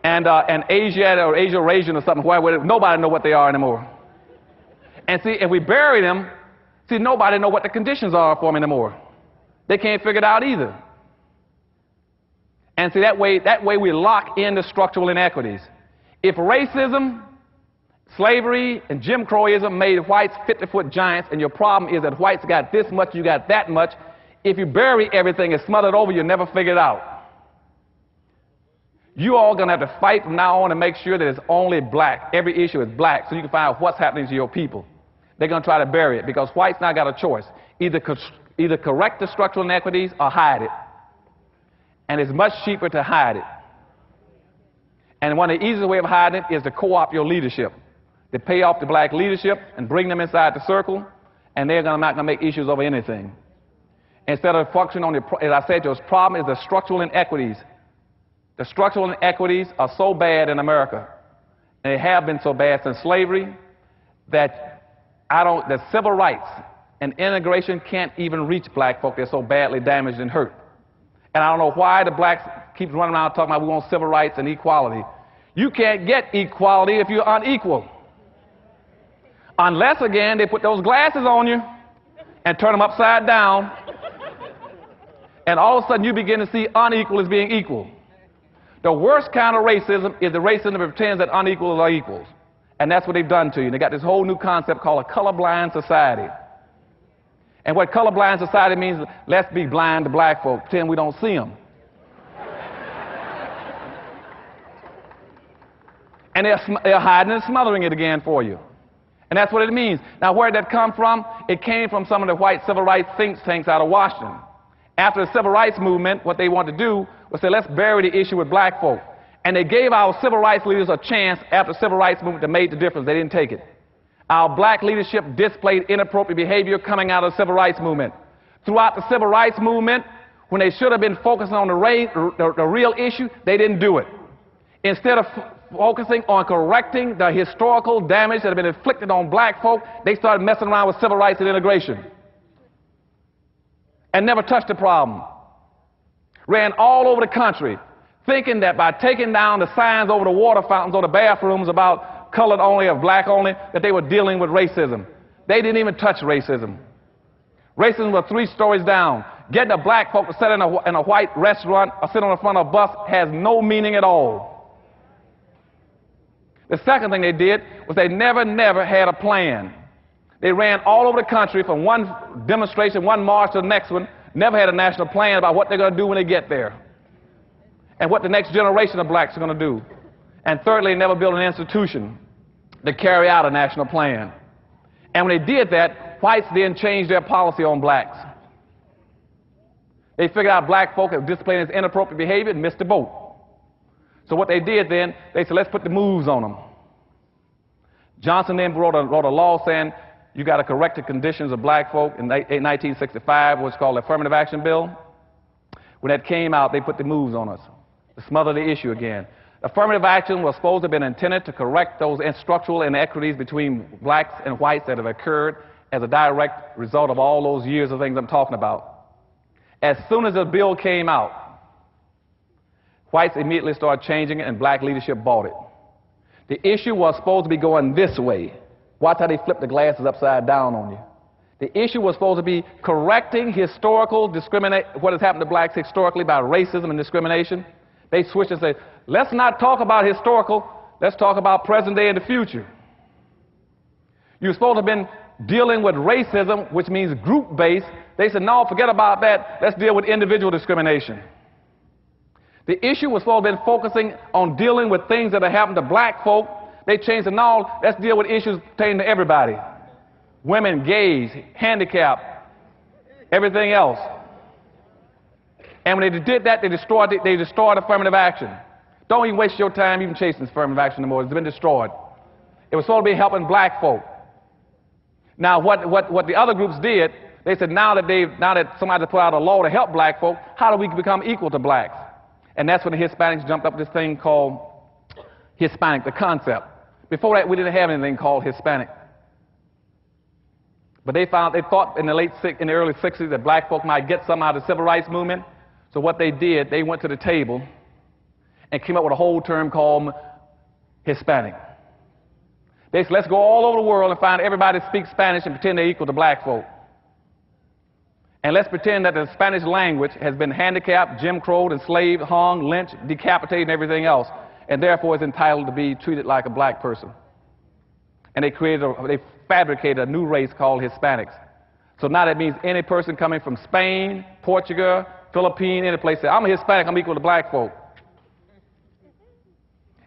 And Asiatic or Asia-Rasian or something, where nobody knows what they are anymore. And see, if we bury them, see, nobody knows what the conditions are for them anymore. They can't figure it out either. And see, that way we lock in the structural inequities. If racism, slavery, and Jim Crowism made whites 50-foot giants, and your problem is that whites got this much, you got that much, if you bury everything and smother it over, you'll never figure it out. You all going to have to fight from now on to make sure that it's only black. Every issue is black, so you can find out what's happening to your people. They're going to try to bury it because whites now got a choice. Either correct the structural inequities or hide it. And it's much cheaper to hide it. And one of the easiest ways of hiding it is to co-opt your leadership. To pay off the black leadership and bring them inside the circle, and they're not going to make issues over anything. Instead of functioning on as I said, your problem is the structural inequities. The structural inequities are so bad in America, and they have been so bad since slavery, that that civil rights and integration can't even reach black folk. They're so badly damaged and hurt. And I don't know why the blacks keep running around talking about we want civil rights and equality. You can't get equality if you're unequal. Unless, again, they put those glasses on you and turn them upside down, and all of a sudden you begin to see unequal as being equal. The worst kind of racism is the racism that pretends that unequals are equals. And that's what they've done to you. They got this whole new concept called a colorblind society. And what colorblind society means, let's be blind to black folk, pretend we don't see them. And they're hiding and smothering it again for you. And that's what it means. Now, where did that come from? It came from some of the white civil rights think tanks out of Washington. After the civil rights movement, what they wanted to do was say, let's bury the issue with black folk. And they gave our civil rights leaders a chance after the civil rights movement that made the difference. They didn't take it. Our black leadership displayed inappropriate behavior coming out of the civil rights movement. Throughout the civil rights movement, when they should have been focusing on the real issue, they didn't do it. Instead of focusing on correcting the historical damage that had been inflicted on black folk, they started messing around with civil rights and integration and never touched the problem. Ran all over the country thinking that by taking down the signs over the water fountains or the bathrooms about colored only or black only, that they were dealing with racism. They didn't even touch racism. Racism was 3 stories down. Getting a black folk to sit in a white restaurant or sit on the front of a bus has no meaning at all. The second thing they did was they never had a plan. They ran all over the country from one demonstration, one march to the next one, never had a national plan about what they're going to do when they get there and what the next generation of blacks are going to do. And thirdly, they never built an institution to carry out a national plan. And when they did that, whites then changed their policy on blacks. They figured out black folk had displayed this inappropriate behavior and missed the boat. So what they did then, they said, let's put the moves on them. Johnson then wrote a law saying you got to correct the conditions of black folk in 1965, what's called the Affirmative Action Bill. When that came out, they put the moves on us to smother the issue again. Affirmative action was supposed to have been intended to correct those structural inequities between blacks and whites that have occurred as a direct result of all those years of things I'm talking about. As soon as the bill came out, whites immediately started changing it and black leadership bought it. The issue was supposed to be going this way. Watch how they flip the glasses upside down on you. The issue was supposed to be correcting historical what has happened to blacks historically by racism and discrimination. They switched and said, let's not talk about historical, let's talk about present day and the future. You're supposed to have been dealing with racism, which means group-based. They said, no, forget about that, let's deal with individual discrimination. The issue was supposed to have been focusing on dealing with things that have happened to black folk. They changed it, no, let's deal with issues pertaining to everybody. Women, gays, handicapped, everything else. And when they did that, they destroyed affirmative action. Don't even waste your time even chasing affirmative action anymore. It's been destroyed. It was supposed to be helping black folk. Now, what the other groups did, they said, now that somebody put out a law to help black folk, how do we become equal to blacks? And that's when the Hispanics jumped up with this thing called Hispanic, the concept. Before that, we didn't have anything called Hispanic. But they thought in the early 60s that black folk might get some out of the civil rights movement. So what they did, they went to the table and came up with a whole term called Hispanic. They said, let's go all over the world and find everybody that speaks Spanish and pretend they're equal to black folk. And let's pretend that the Spanish language has been handicapped, Jim Crowed, enslaved, hung, lynched, decapitated, and everything else, and therefore is entitled to be treated like a black person. And they fabricated a new race called Hispanics. So now that means any person coming from Spain, Portugal, Philippines, any place, say, I'm a Hispanic, I'm equal to black folk.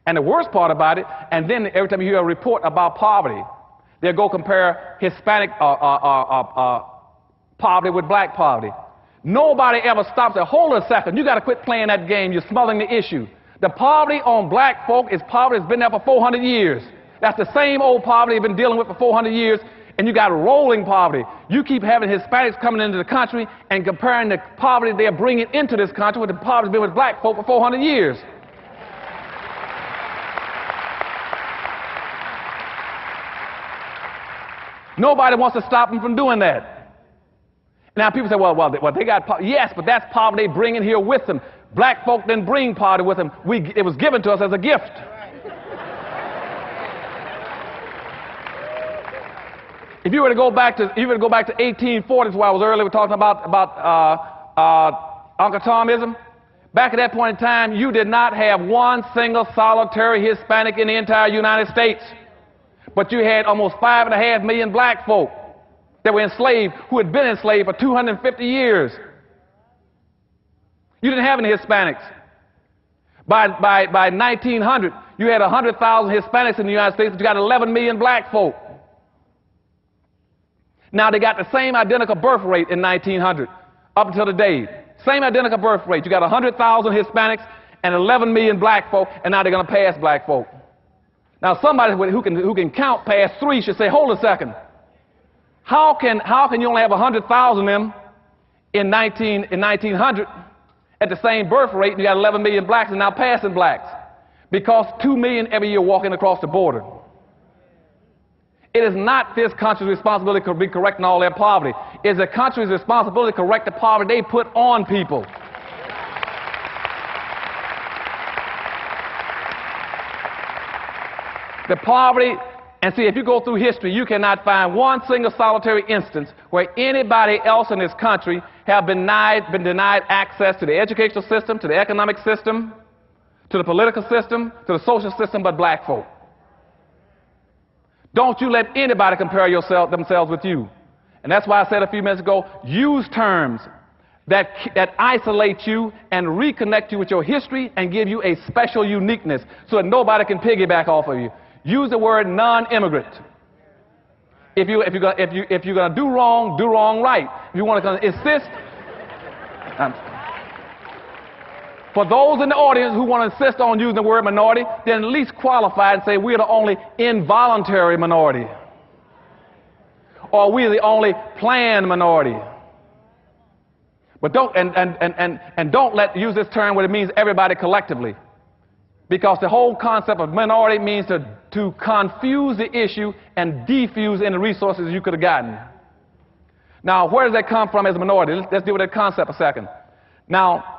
And the worst part about it, and then every time you hear a report about poverty, they'll go compare Hispanic poverty with black poverty. Nobody ever stops and hold a second, you got to quit playing that game, you're smothering the issue. The poverty on black folk is poverty that's been there for 400 years. That's the same old poverty they've been dealing with for 400 years, and you got rolling poverty. You keep having Hispanics coming into the country and comparing the poverty they're bringing into this country with the poverty that's been with black folk for 400 years. Nobody wants to stop them from doing that. Now people say, well, they got poverty. Yes, but that's poverty they bring in here with them. Black folk didn't bring poverty with them. It was given to us as a gift. If you were to go back to 1840s, where I was earlier talking about Uncle Tomism, back at that point in time, you did not have one single solitary Hispanic in the entire United States. But you had almost 5.5 million black folk that were enslaved, who had been enslaved for 250 years. You didn't have any Hispanics. By 1900, you had 100,000 Hispanics in the United States, but you got 11 million black folk. Now, they got the same identical birth rate in 1900 up until today. Same identical birth rate. You got 100,000 Hispanics and 11 million black folk, and now they're going to pass black folk. Now, somebody who can count past 3 should say, hold a second. How can you only have 100,000 of them in 1900 at the same birth rate, and you got 11 million blacks and now passing blacks? Because 2 million every year walking across the border. It is not this country's responsibility to be correcting all their poverty. It is the country's responsibility to correct the poverty they put on people. The poverty, and see, if you go through history, you cannot find one single solitary instance where anybody else in this country have been denied access to the educational system, to the economic system, to the political system, to the social system, but black folk. Don't you let anybody compare themselves with you. And that's why I said a few minutes ago, use terms that isolate you and reconnect you with your history and give you a special uniqueness so that nobody can piggyback off of you. Use the word non-immigrant. If you're going to do wrong right. If you want to insist, for those in the audience who want to insist on using the word minority, then at least qualify and say we're the only involuntary minority, or we're the only planned minority. But don't use this term when it means everybody collectively, because the whole concept of minority means to confuse the issue and defuse any resources you could have gotten. Now, where does that come from as a minority? Let's deal with that concept a second. Now,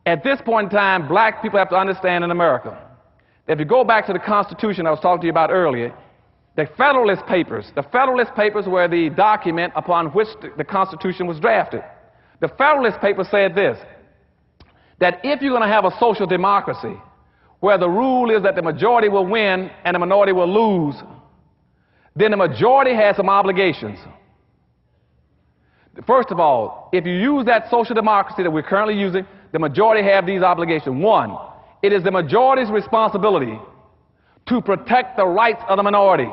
at this point in time, black people have to understand in America that if you go back to the Constitution I was talking to you about earlier, the Federalist Papers were the document upon which the Constitution was drafted. The Federalist Papers said this, that if you're going to have a social democracy where the rule is that the majority will win and the minority will lose, then the majority has some obligations. First of all, if you use that social democracy that we're currently using, the majority have these obligations. One, it is the majority's responsibility to protect the rights of the minority.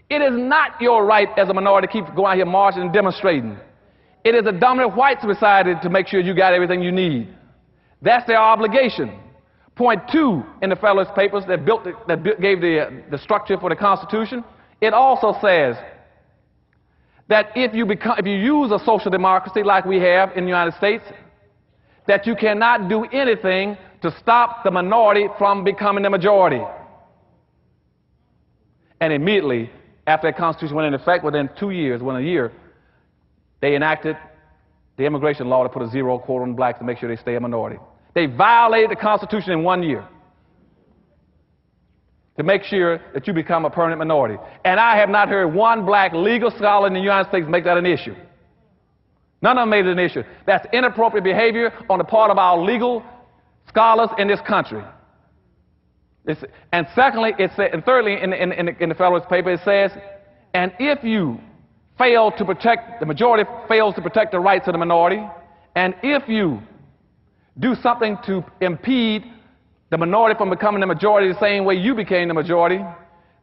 It is not your right as a minority to keep going out here marching and demonstrating. It is the dominant white society to make sure you got everything you need. That's their obligation. Point 2 in the Federalist Papers that gave the structure for the Constitution, it also says that if you use a social democracy like we have in the United States, that you cannot do anything to stop the minority from becoming the majority. And immediately after that Constitution went into effect, within 2 years, within a year, they enacted the immigration law to put a zero quota on blacks to make sure they stay a minority. They violated the Constitution in 1 year to make sure that you become a permanent minority. And I have not heard one black legal scholar in the United States make that an issue. None of them made it an issue. That's inappropriate behavior on the part of our legal scholars in this country. And secondly, and thirdly, in the Federalist Paper, it says, and if you fail to protect, the majority fails to protect the rights of the minority, and if you do something to impede the minority from becoming the majority the same way you became the majority,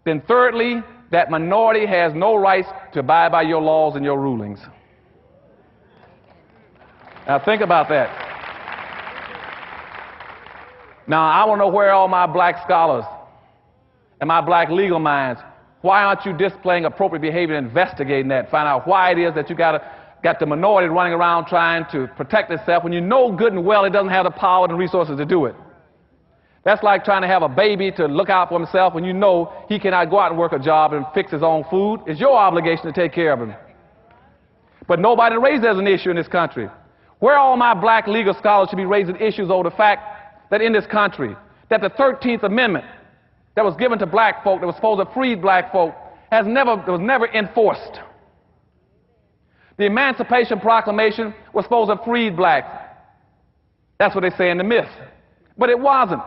then thirdly, that minority has no rights to abide by your laws and your rulings. Now think about that. Now I want to know where all my black scholars and my black legal minds, why aren't you displaying appropriate behavior and investigating that, find out why it is that you got the minority running around trying to protect itself when you know good and well it doesn't have the power and resources to do it. That's like trying to have a baby to look out for himself when you know he cannot go out and work a job and fix his own food. It's your obligation to take care of him. But nobody raised it as an issue in this country. Where all my black legal scholars should be raising issues over the fact that in this country, that the 13th Amendment that was given to black folk, that was supposed to free black folk, was never enforced. The Emancipation Proclamation was supposed to free blacks. That's what they say in the myth. But it wasn't.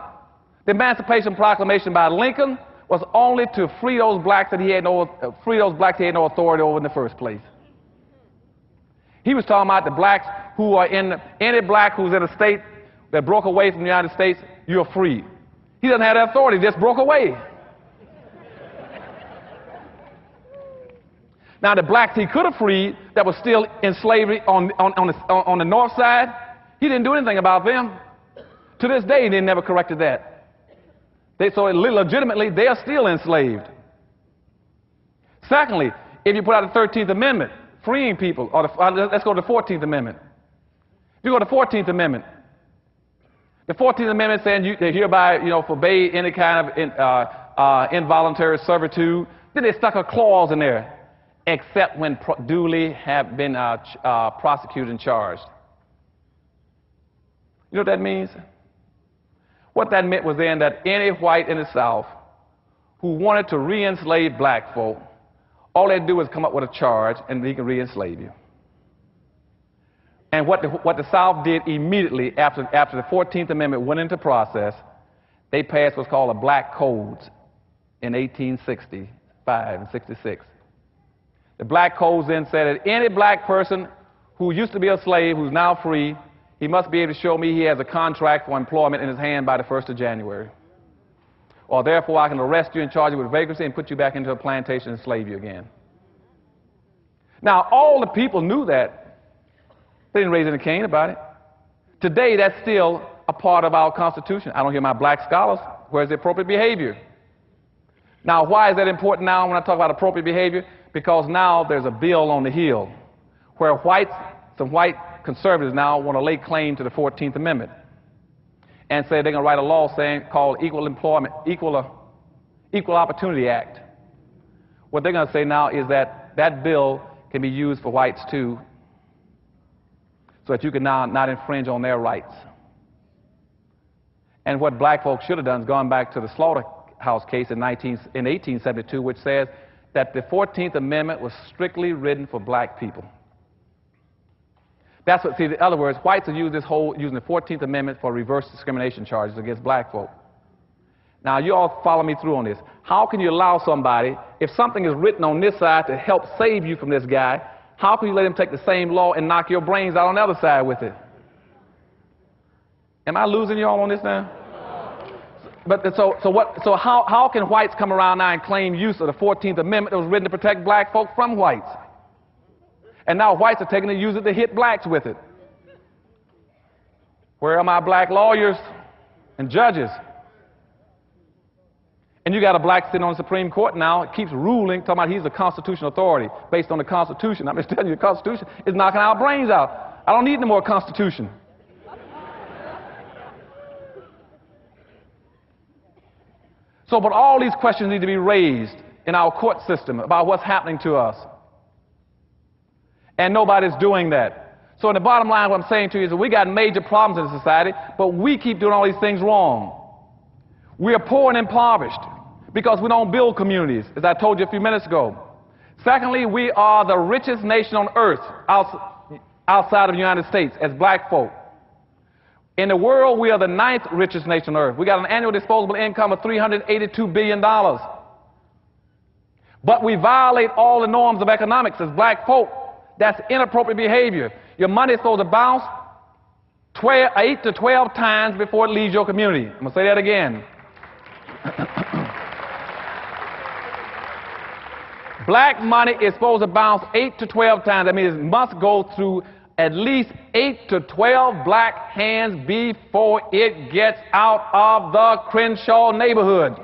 The Emancipation Proclamation by Lincoln was only to free those blacks that he had no authority over in the first place. He was talking about the blacks who are any black who's in a state that broke away from the United States, you're free. He doesn't have that authority, he just broke away. Now, the blacks he could have freed that were still in slavery on the north side, he didn't do anything about them. To this day, they never corrected that. So legitimately, they are still enslaved. Secondly, if you put out the 13th Amendment, freeing people, or let's go to the 14th Amendment. If you go to the 14th Amendment, the 14th Amendment saying they hereby, forbade any kind of involuntary servitude. Then they stuck a clause in there, except when duly have been prosecuted and charged. You know what that means? What that meant was then that any white in the South who wanted to re-enslave black folk, all they'd do is come up with a charge and he can re-enslave you. And what the South did immediately after the 14th Amendment went into process, they passed what's called a Black Codes in 1865 and 66. The Black Codes then said that any black person who used to be a slave, who's now free, he must be able to show me he has a contract for employment in his hand by the 1st of January. Or therefore I can arrest you and charge you with vagrancy and put you back into a plantation and slave you again. Now, all the people knew that. They didn't raise any cane about it. Today, that's still a part of our Constitution. I don't hear my black scholars. Where's the appropriate behavior? Now, why is that important now when I talk about appropriate behavior? Because now there's a bill on the Hill where some white conservatives now want to lay claim to the 14th Amendment and say they're going to write a law called Equal Opportunity Act. What they're going to say now is that that bill can be used for whites too, so that you can now not infringe on their rights. And what black folks should have done is gone back to the slaughterhouse case in 1872, which says that the 14th Amendment was strictly written for black people. That's what, see, in other words, whites are using the 14th Amendment for reverse discrimination charges against black folk. Now, you all follow me through on this. How can you allow somebody, if something is written on this side to help save you from this guy, how can you let him take the same law and knock your brains out on the other side with it? Am I losing you all on this now? But so how can whites come around now and claim use of the 14th Amendment that was written to protect black folk from whites? And now whites are taking it and use it to hit blacks with it. Where are my black lawyers and judges? And you got a black sitting on the Supreme Court now, it keeps ruling, talking about he's the constitutional authority based on the Constitution. I'm just telling you, the Constitution is knocking our brains out. I don't need no more Constitution. So, but all these questions need to be raised in our court system about what's happening to us. And nobody's doing that. So in the bottom line, what I'm saying to you is that we got major problems in society, but we keep doing all these things wrong. We are poor and impoverished because we don't build communities, as I told you a few minutes ago. Secondly, we are the richest nation on earth outside of the United States as black folk. In the world, we are the 9th richest nation on earth. We got an annual disposable income of $382 billion. But we violate all the norms of economics as black folk. That's inappropriate behavior. Your money is supposed to bounce 8 to 12 times before it leaves your community. I'm going to say that again. Black money is supposed to bounce 8 to 12 times. That means it must go through at least 8 to 12 black hands before it gets out of the Crenshaw neighborhood.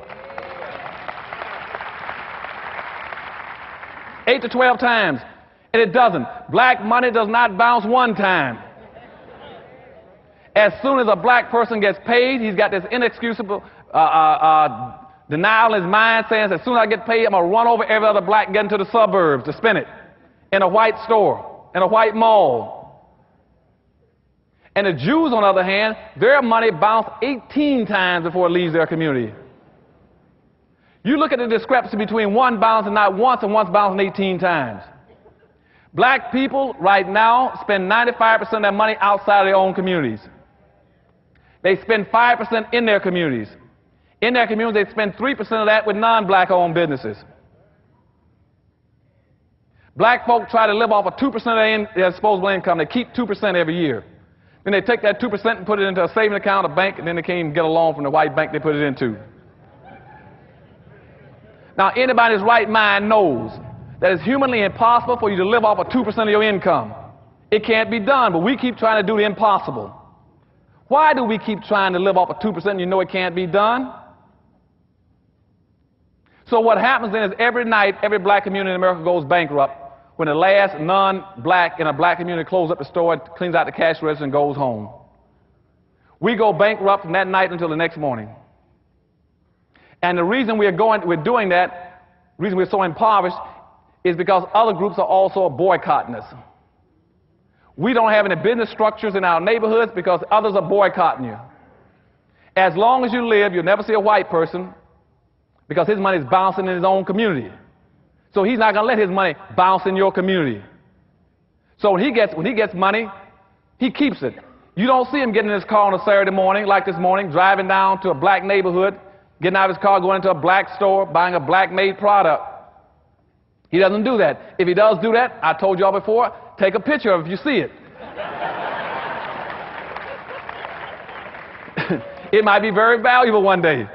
8 to 12 times. And it doesn't. Black money does not bounce one time. As soon as a black person gets paid, he's got this inexcusable denial in his mind, saying, as soon as I get paid, I'm going to run over every other black and get into the suburbs to spend it in a white store, in a white mall. And the Jews, on the other hand, their money bounced 18 times before it leaves their community. You look at the discrepancy between one bouncing not once and one's bouncing 18 times. Black people right now spend 95% of their money outside of their own communities. They spend 5% in their communities. In their communities, they spend 3% of that with non-black owned businesses. Black folk try to live off of 2% of their disposable income. They keep 2% every year. Then they take that 2% and put it into a saving account, a bank, and then they can't even get a loan from the white bank they put it into. Now, anybody in his right mind knows that it's humanly impossible for you to live off of 2% of your income. It can't be done, but we keep trying to do the impossible. Why do we keep trying to live off of 2% and you know it can't be done? So what happens then is every night, every black community in America goes bankrupt when the last non-black in a black community closes up the store, cleans out the cash register, and goes home. We go bankrupt from that night until the next morning. And the reason we're doing that, the reason we're so impoverished, is because other groups are also boycotting us. We don't have any business structures in our neighborhoods because others are boycotting you. As long as you live, you'll never see a white person because his money is bouncing in his own community. So he's not going to let his money bounce in your community. So when he gets money, he keeps it. You don't see him getting in his car on a Saturday morning, like this morning, driving down to a black neighborhood, getting out of his car, going into a black store, buying a black-made product. He doesn't do that. If he does do that, I told y'all before, take a picture of it if you see it. It might be very valuable one day.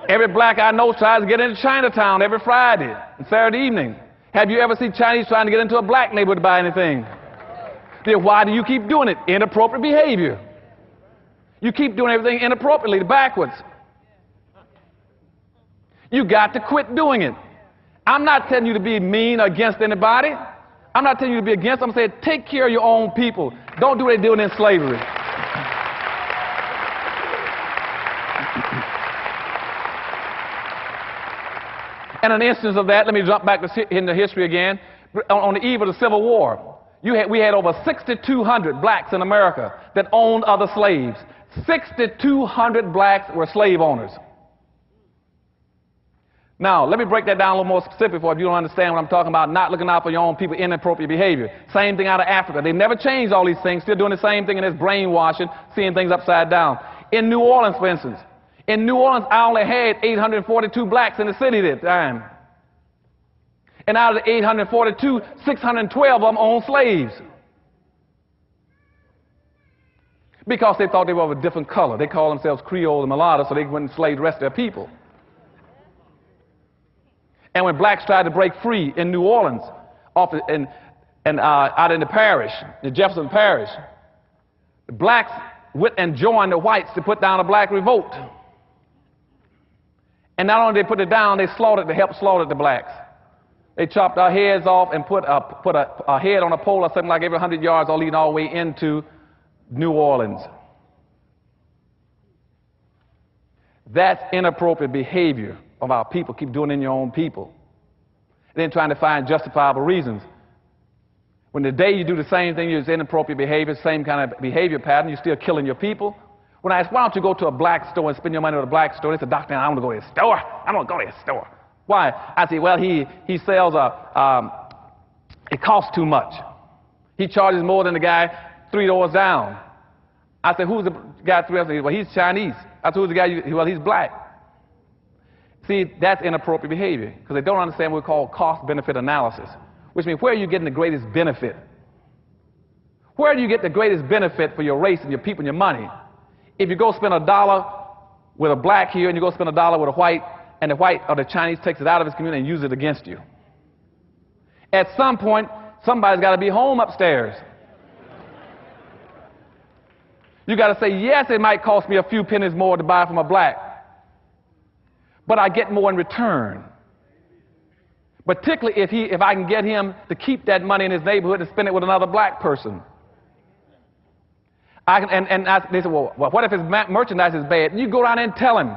Every black I know tries to get into Chinatown every Friday and Saturday evening. Have you ever seen Chinese trying to get into a black neighborhood to buy anything? Then why do you keep doing it? Inappropriate behavior. You keep doing everything inappropriately, backwards. You got to quit doing it. I'm not telling you to be mean or against anybody. I'm not telling you to be against. I'm saying take care of your own people. Don't do what they're doing in slavery. And an instance of that, let me jump back into history again. On the eve of the Civil War, we had over 6,200 blacks in America that owned other slaves. 6,200 blacks were slave owners. Now, let me break that down a little more specific for you if you don't understand what I'm talking about, not looking out for your own people, inappropriate behavior. Same thing out of Africa. They never changed all these things, still doing the same thing, and it's brainwashing, seeing things upside down. In New Orleans, for instance, in New Orleans, I only had 842 blacks in the city at that time. And out of the 842, 612 of them owned slaves. Because they thought they were of a different color. They called themselves Creole and mulatto, so they wouldn't enslave the rest of their people. And when blacks tried to break free in New Orleans, out in the parish, in Jefferson Parish, the blacks went and joined the whites to put down a black revolt. And not only did they put it down, they helped slaughter the blacks. They chopped our heads off and put a head on a pole or something like every 100 yards, all leading all the way into New Orleans. That's inappropriate behavior of our people. Keep doing it in your own people. And then trying to find justifiable reasons. When the day you do the same thing, it's inappropriate behavior, same kind of behavior pattern, you're still killing your people. When I ask, why don't you go to a black store and spend your money at a black store? They say, Doctor, I want to go to his store. I want to go to his store. Why? I say, well, he sells it costs too much. He charges more than the guy 3 doors down. I said, who's the guy 3 doors down? Well, he's Chinese. I said, who's the guy? Well, he's black. See, that's inappropriate behavior because they don't understand what we call cost-benefit analysis, which means where are you getting the greatest benefit? Where do you get the greatest benefit for your race and your people and your money? If you go spend $1 with a black here and you go spend $1 with a white, and the white or the Chinese takes it out of his community and uses it against you. At some point, somebody's got to be home upstairs. You got to say, yes, it might cost me a few pennies more to buy from a black, but I get more in return. Particularly if I can get him to keep that money in his neighborhood and spend it with another black person. They said, well, what if his merchandise is bad? And you go down there and tell him.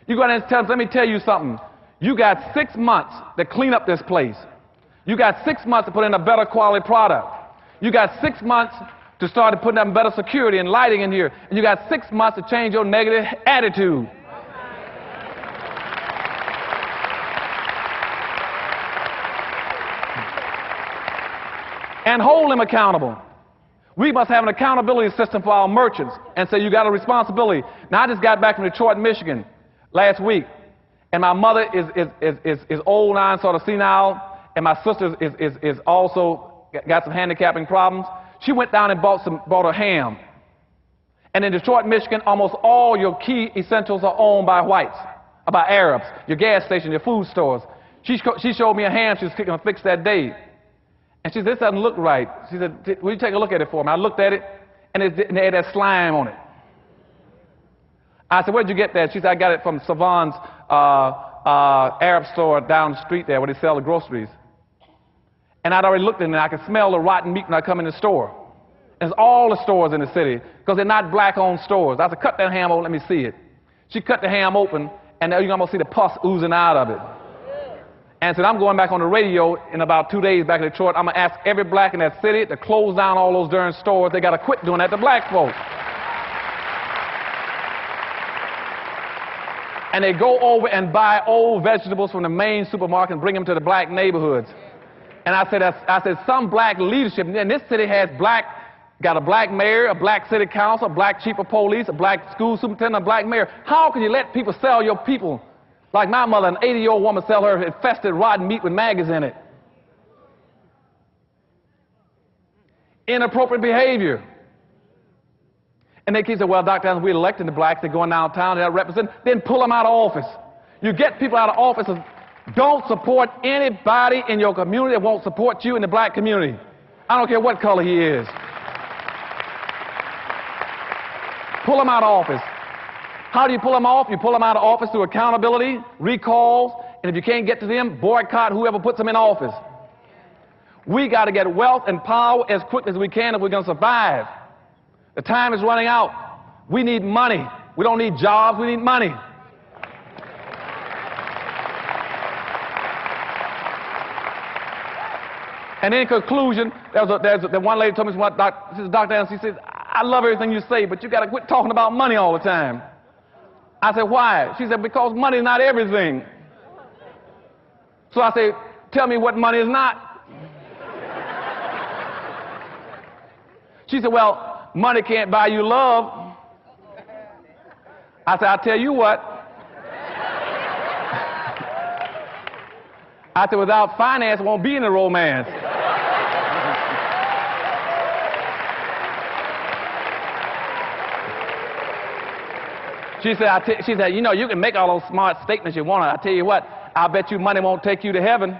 You go down there and tell him, let me tell you something. You got 6 months to clean up this place. You got 6 months to put in a better quality product. You got 6 months to start putting up better security and lighting in here. And you got 6 months to change your negative attitude. And hold him accountable. We must have an accountability system for our merchants and say, you got a responsibility. Now, I just got back from Detroit, Michigan last week, and my mother is old now and sort of senile, and my sister is also got some handicapping problems. She went down and bought a ham. And in Detroit, Michigan, almost all your key essentials are owned by whites, by Arabs, your gas station, your food stores. She showed me a ham she was going to fix that day. And she said, this doesn't look right. She said, will you take a look at it for me? I looked at it, and it had that slime on it. I said, where'd you get that? She said, I got it from Savon's Arab store down the street there where they sell the groceries. And I'd already looked in it, and I could smell the rotten meat when I come in the store. It's all the stores in the city, because they're not black-owned stores. I said, cut that ham open, let me see it. She cut the ham open, and now you're going to see the pus oozing out of it. And said, I'm going back on the radio in about 2 days back in Detroit. I'm going to ask every black in that city to close down all those darn stores. They got to quit doing that to black folks. And they go over and buy old vegetables from the main supermarket and bring them to the black neighborhoods. And I said, some black leadership, and this city has got a black mayor, a black city council, a black chief of police, a black school superintendent, a black mayor. How can you let people sell your people? Like my mother, an 80-year-old woman, sell her infested rotten meat with maggots in it. Inappropriate behavior. And they keep saying, well, Dr. Anderson, we're electing the blacks, they're going downtown, they're representing, then pull them out of office. You get people out of office and don't support anybody in your community that won't support you in the black community. I don't care what color he is. Pull them out of office. How do you pull them off? You pull them out of office through accountability, recalls, and if you can't get to them, boycott whoever puts them in office. We got to get wealth and power as quickly as we can if we're going to survive. The time is running out. We need money. We don't need jobs, we need money. And in conclusion, there's the one lady told me, she says, Dr. Anderson, she says, I love everything you say, but you got to quit talking about money all the time. I said, why? She said, because money is not everything. So I said, tell me what money is not. She said, well, money can't buy you love. I said, I'll tell you what. I said, without finance, there won't be any romance. She said, you know, you can make all those smart statements you want. I tell you what, I bet you money won't take you to heaven.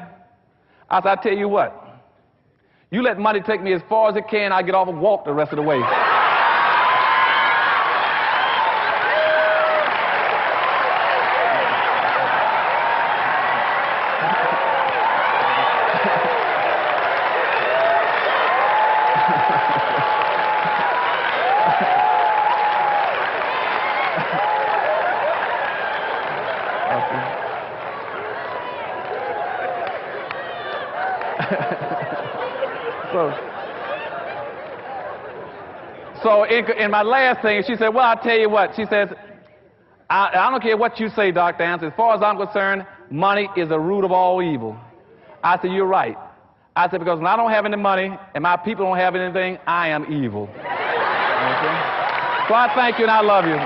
I said, I tell you what, you let money take me as far as it can, I get off and walk the rest of the way. So in my last thing, she said, well, I'll tell you what. She says, I don't care what you say, Dr. Anderson. As far as I'm concerned, money is the root of all evil. I said, you're right. I said, because when I don't have any money and my people don't have anything, I am evil. Okay? So I thank you and I love you.